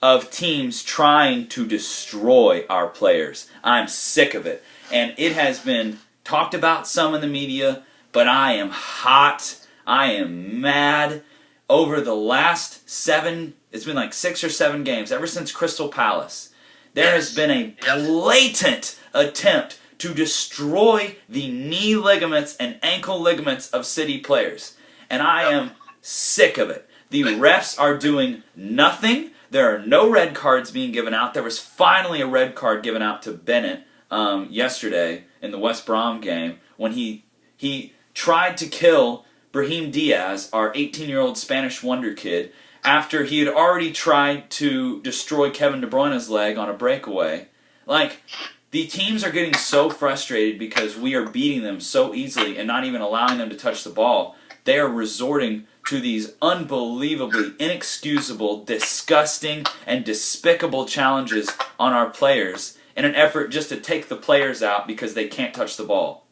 of teams trying to destroy our players. I'm sick of it, and it has been talked about some in the media, but I am hot. I am mad. Over the last it's been like 6 or 7 games, ever since Crystal Palace, there has been a blatant attempt to destroy the knee ligaments and ankle ligaments of City players. And I am sick of it. The refs are doing nothing. There are no red cards being given out. There was finally a red card given out to Bennett yesterday in the West Brom game when he tried to kill Brahim Diaz, our 18-year-old Spanish wonder kid, after he had already tried to destroy Kevin De Bruyne's leg on a breakaway. Like, the teams are getting so frustrated because we are beating them so easily and not even allowing them to touch the ball. They are resorting to these unbelievably inexcusable, disgusting, and despicable challenges on our players in an effort just to take the players out because they can't touch the ball.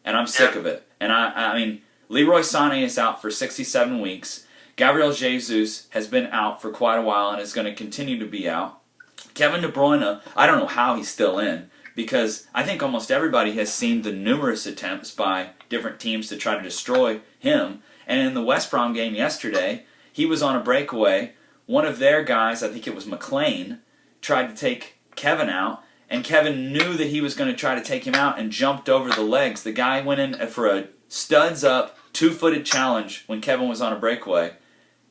And I'm sick of it. And I mean, Leroy Sané is out for 67 weeks. Gabriel Jesus has been out for quite a while and is going to continue to be out. Kevin De Bruyne, I don't know how he's still in, because I think almost everybody has seen the numerous attempts by different teams to try to destroy him. And in the West Brom game yesterday, he was on a breakaway. One of their guys, I think it was McLean, tried to take Kevin out, and Kevin knew that he was going to try to take him out and jumped over the legs. The guy went in for a studs-up, 2-footed challenge when Kevin was on a breakaway.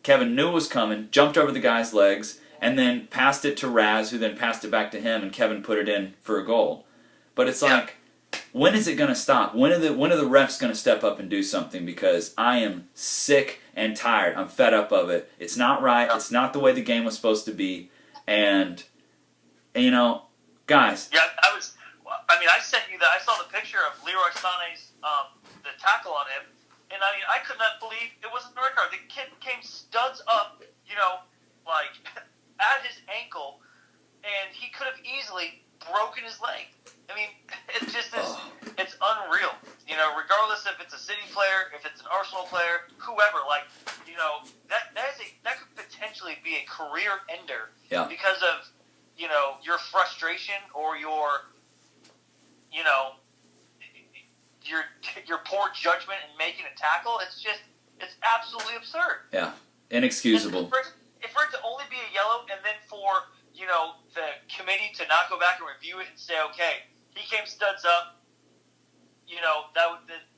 Kevin knew it was coming, jumped over the guy's legs, and then passed it to Raz, who then passed it back to him, and Kevin put it in for a goal. But it's like, when is it going to stop? When are the refs going to step up and do something? Because I am sick and tired. I'm fed up of it. It's not right. It's not the way the game was supposed to be. And guys. Yeah, I sent you that. I saw the picture of Leroy Sané's the tackle on him. And, I could not believe it wasn't a red card. The kid came studs up, at his ankle, and he could have easily broken his leg. It just is, it's unreal. Regardless if it's a City player, if it's an Arsenal player, whoever, that could potentially be a career ender because of, your frustration or your poor judgment in making a tackle. It's absolutely absurd. Yeah, inexcusable. And for it to only be a yellow, and then for the committee to not go back and review it and say, okay, he came studs up.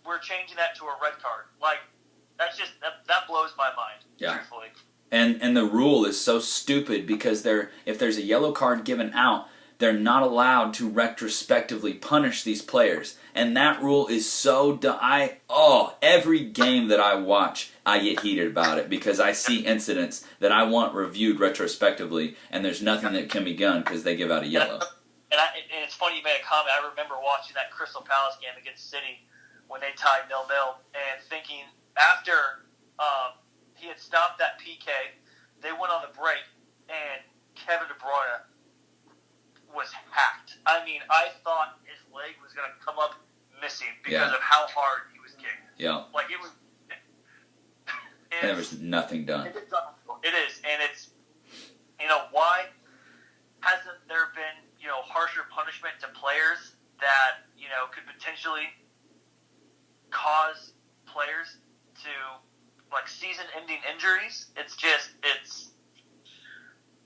We're changing that to a red card. That blows my mind. Yeah. Truthfully. And the rule is so stupid because if there's a yellow card given out, they're not allowed to retrospectively punish these players. And that rule is so every game that I watch, I get heated about it because I see incidents that I want reviewed retrospectively, and there's nothing that can be done because they give out a yellow. And it's funny you made a comment. I remember watching that Crystal Palace game against City when they tied 0-0 and thinking after he had stopped that PK, they went on the break, and Kevin De Bruyne was hacked. I thought his leg was going to come up missing because of how hard he was kicked. Yeah. Like it was. And there was nothing done. It is, and it's, why hasn't there been, harsher punishment to players that, could potentially cause players to, like, season-ending injuries? It's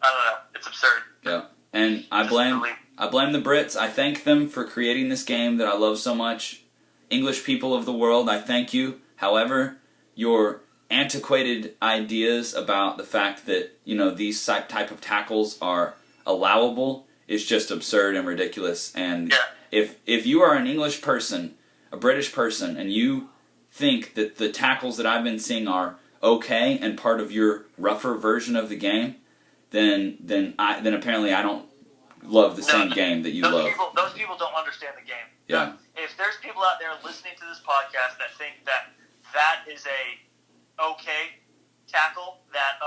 I don't know, it's absurd. Yeah, and I blame the Brits. I thank them for creating this game that I love so much. English people of the world, I thank you. However, your antiquated ideas about the fact that, these type of tackles are allowable is just absurd and ridiculous. And if you are an English person, a British person, and you think that the tackles that I've been seeing are okay and part of your rougher version of the game, then apparently I don't love the same game that you love. Those people don't understand the game. Yeah. If there's people out there listening to this podcast that think that is a okay tackle, that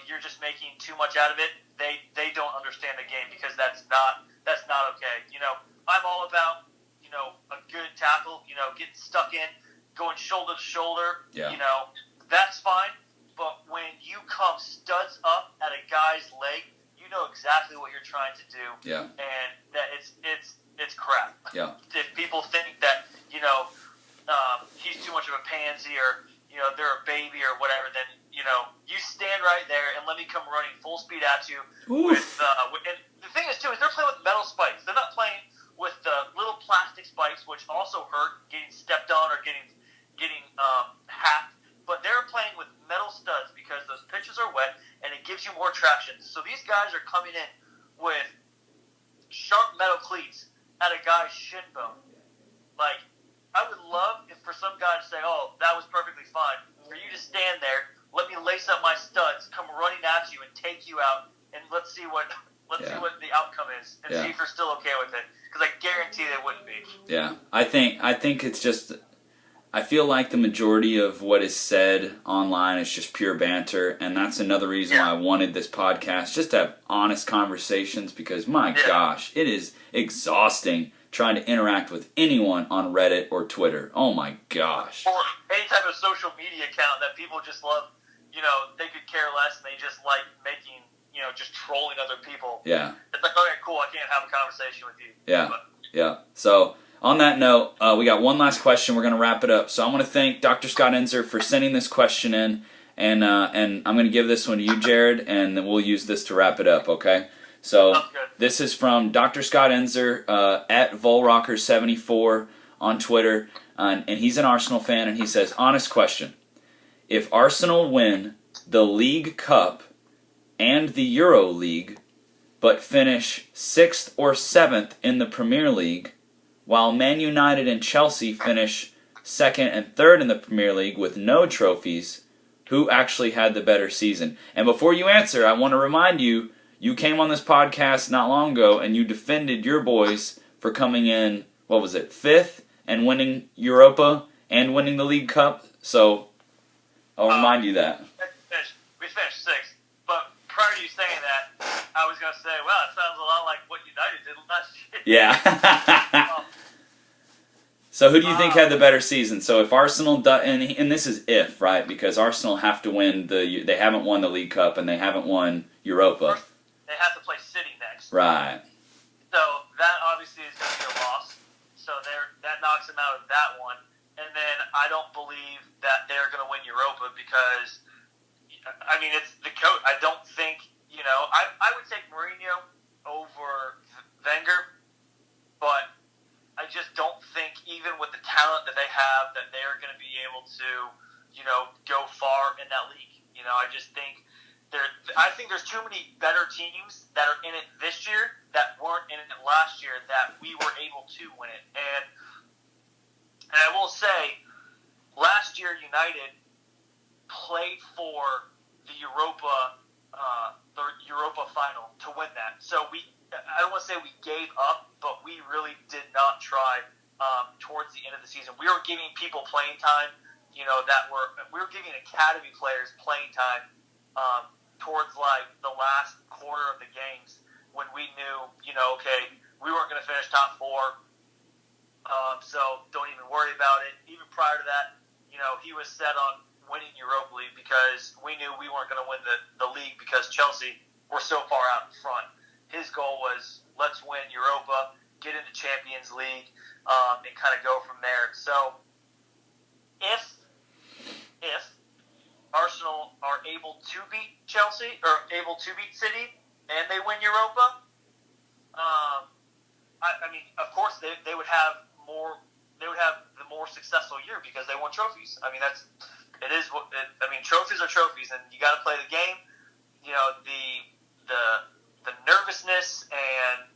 you're just making too much out of it, they don't understand the game, because that's not okay. I'm all about a good tackle, getting stuck in, going shoulder to shoulder. Yeah. That's fine. But when you come studs up at a guy's leg, you know exactly what you're trying to do. Yeah. And that it's crap. Yeah. If people think that he's too much of a pansy, or they're a baby or whatever, then you stand right there and let me come running full speed at you. Oof. And the thing is too is they're playing with metal spikes. They're not playing with the little plastic spikes, which also hurt, getting stepped on or getting hacked. But they're playing with metal studs because those pitches are wet and it gives you more traction. So these guys are coming in with sharp metal cleats at a guy's shin bone. Like, I would love if for some guy to say, "Oh, that was perfectly fine," for you to stand there, let me lace up my studs, come running at you and take you out, and let's see what the outcome is, and see if you're still okay with it. Because I guarantee they wouldn't be. Yeah, I think it's just. I feel like the majority of what is said online is just pure banter, and that's another reason why I wanted this podcast, just to have honest conversations, because my gosh, it is exhausting trying to interact with anyone on Reddit or Twitter. Oh my gosh. Or any type of social media account that people just love, they could care less, and they just like making, just trolling other people. Yeah. It's like, okay, cool, I can't have a conversation with you. Yeah, yeah. So, on that note, we got one last question. We're going to wrap it up. So I want to thank Dr. Scott Enzer for sending this question in, and I'm going to give this one to you, Jared, and then we'll use this to wrap it up, okay? So this is from Dr. Scott Enzer at Volrocker74 on Twitter, and he's an Arsenal fan, and he says, honest question, if Arsenal win the League Cup and the Euro League, but finish 6th or 7th in the Premier League, while Man United and Chelsea finish 2nd and 3rd in the Premier League with no trophies, who actually had the better season? And before you answer, I want to remind you, you came on this podcast not long ago and you defended your boys for coming in, 5th and winning Europa and winning the League Cup. So I'll remind you that. We finished 6th. But prior to you saying that, I was going to say, well, it sounds a lot like what United did last year. Yeah. So who do you think had the better season? So if Arsenal and this is if, right? Because Arsenal have to win they haven't won the League Cup and they haven't won Europa. First, they have to play City next. Right. So that obviously is going to be a loss. So that knocks them out of that one. And then I don't believe that they're going to win Europa because, I mean, it's the coach. I don't think, I would take Mourinho over Wenger, but I just don't think, even with the talent that they have, that they are going to be able to, go far in that league. I just think there's too many better teams that are in it this year that weren't in it last year that we were able to win it. And I will say, last year United played for the Europa final to win that. So I don't want to say we gave up, but we really did not try towards the end of the season. We were giving people playing time, we were giving academy players playing time towards like the last quarter of the games when we knew, okay, we weren't going to finish top 4, so don't even worry about it. Even prior to that, he was set on winning Europa League because we knew we weren't going to win the league because Chelsea were so far out in front. His goal was, let's win Europa, get into Champions League, and kind of go from there. So if Arsenal are able to beat Chelsea or able to beat City and they win Europa, I mean, of course they would have more. They would have the more successful year because they won trophies. I mean, trophies are trophies, and you got to play the game. The nervousness and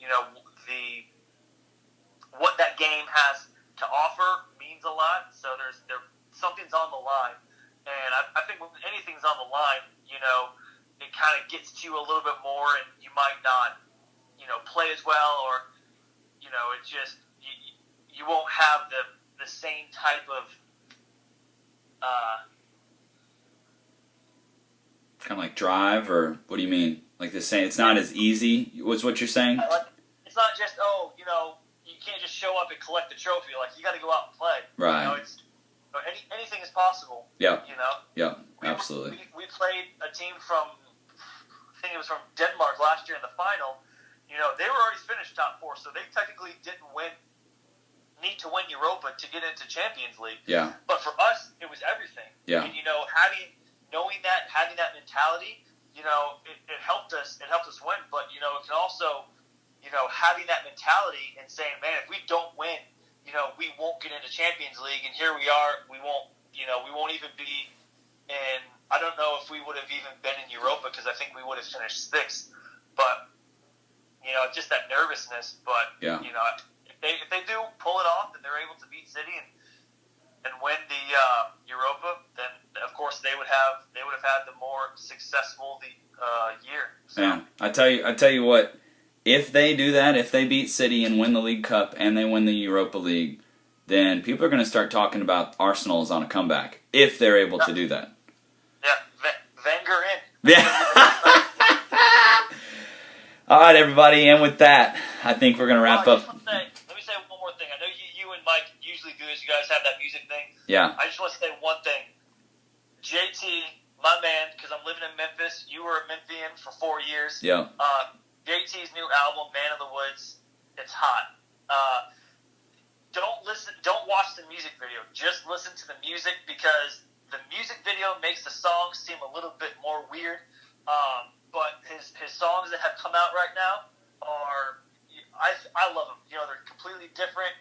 what that game has to offer means a lot. So something's on the line, and I think when anything's on the line, it kind of gets to you a little bit more, and you might not, play as well, or it just you won't have the same type of kind of like drive, or what do you mean? Like the same? It's not as easy. What's what you're saying? It's not just you can't just show up and collect the trophy. Like you got to go out and play. Right. Anything is possible. Yeah. Yeah. Absolutely. We played a team from, I think it was from Denmark last year in the final. They were already finished top 4, so they technically didn't need to win Europa to get into Champions League. Yeah. But for us, it was everything. Yeah. And having that mentality, it helped us. It helped us win. But it can also, having that mentality and saying, man, if we don't win, we won't get into Champions League, and here we are. We won't even be in. I don't know if we would have even been in Europa because I think we would have finished 6th. But just that nervousness. But yeah. If they do pull it off and they're able to beat City and win the Europa, then of course they would have had the more successful year. So. Man, I tell you what. If they do that, if they beat City and win the League Cup and they win the Europa League, then people are going to start talking about Arsenal as on a comeback. If they're able to do that. Yeah, Wenger in. Yeah. All right, everybody, and with that, I think we're going to wrap up. Let me say one more thing. I know you and Mike usually do this. You guys have that music thing. Yeah. I just want to say one thing. JT, my man, because I'm living in Memphis. You were a Memphian for 4 years. Yeah. JT's new album, Man of the Woods, it's hot. Don't watch the music video. Just listen to the music because the music video makes the songs seem a little bit more weird. But his songs that have come out right now are, I love them. They're completely different.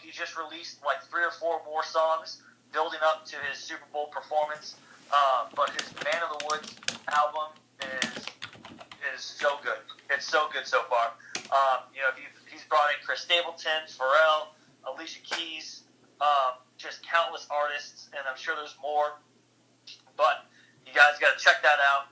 He just released like 3 or 4 more songs building up to his Super Bowl performance. But his Man of the Woods album is so good. It's so good so far. He's brought in Chris Stapleton, Pharrell, Alicia Keys, just countless artists, and I'm sure there's more. But you guys got to check that out.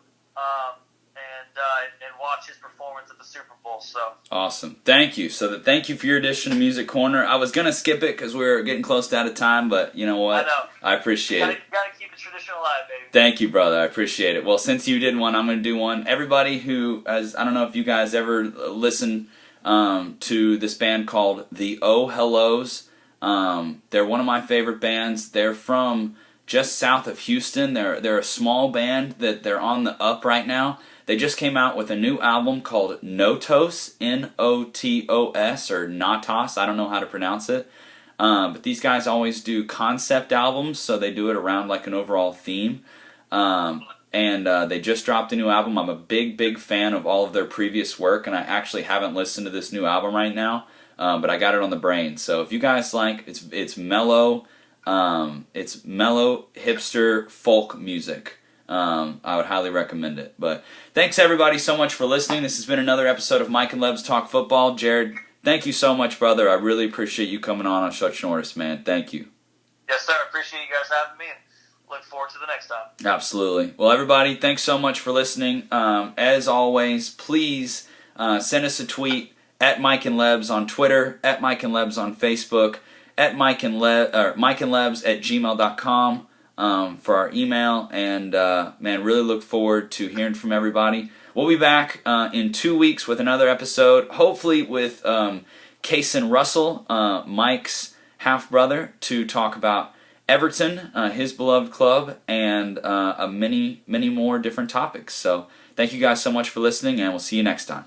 And watch his performance at the Super Bowl. So awesome, thank you. Thank you for your addition to Music Corner. I was gonna skip it because we were getting close to out of time, but you know what? I know. I appreciate it. You gotta keep the tradition alive, baby. Thank you, brother. I appreciate it. Well, since you did one, I'm gonna do one. Everybody who has, I don't know if you guys ever listen to this band called the Oh Hellos. They're one of my favorite bands. They're from just south of Houston. They're a small band that they're on the up right now. They just came out with a new album called Notos, N-O-T-O-S, or Natos, I don't know how to pronounce it. But these guys always do concept albums, so they do it around like an overall theme. And they just dropped a new album. I'm a big fan of all of their previous work, and I actually haven't listened to this new album right now, but I got it on the brain. So if you guys like, it's mellow hipster folk music. I would highly recommend it. But thanks everybody so much for listening. This has been another episode of Mike and Lebs Talk Football. Jared, thank you so much, brother. I really appreciate you coming on such notice, man. Thank you. Yes, sir. Appreciate you guys having me, and look forward to the next time. Absolutely. Well, everybody, thanks so much for listening. As always, please send us a tweet at Mike and Lebs on Twitter, at Mike and Lebs on Facebook, at Mike and Lebs at gmail.com. For our email, and man, really look forward to hearing from everybody. We'll be back in 2 weeks with another episode, hopefully with Kason Russell, Mike's half brother to talk about Everton, his beloved club, and many more different topics. So thank you guys so much for listening, and we'll see you next time.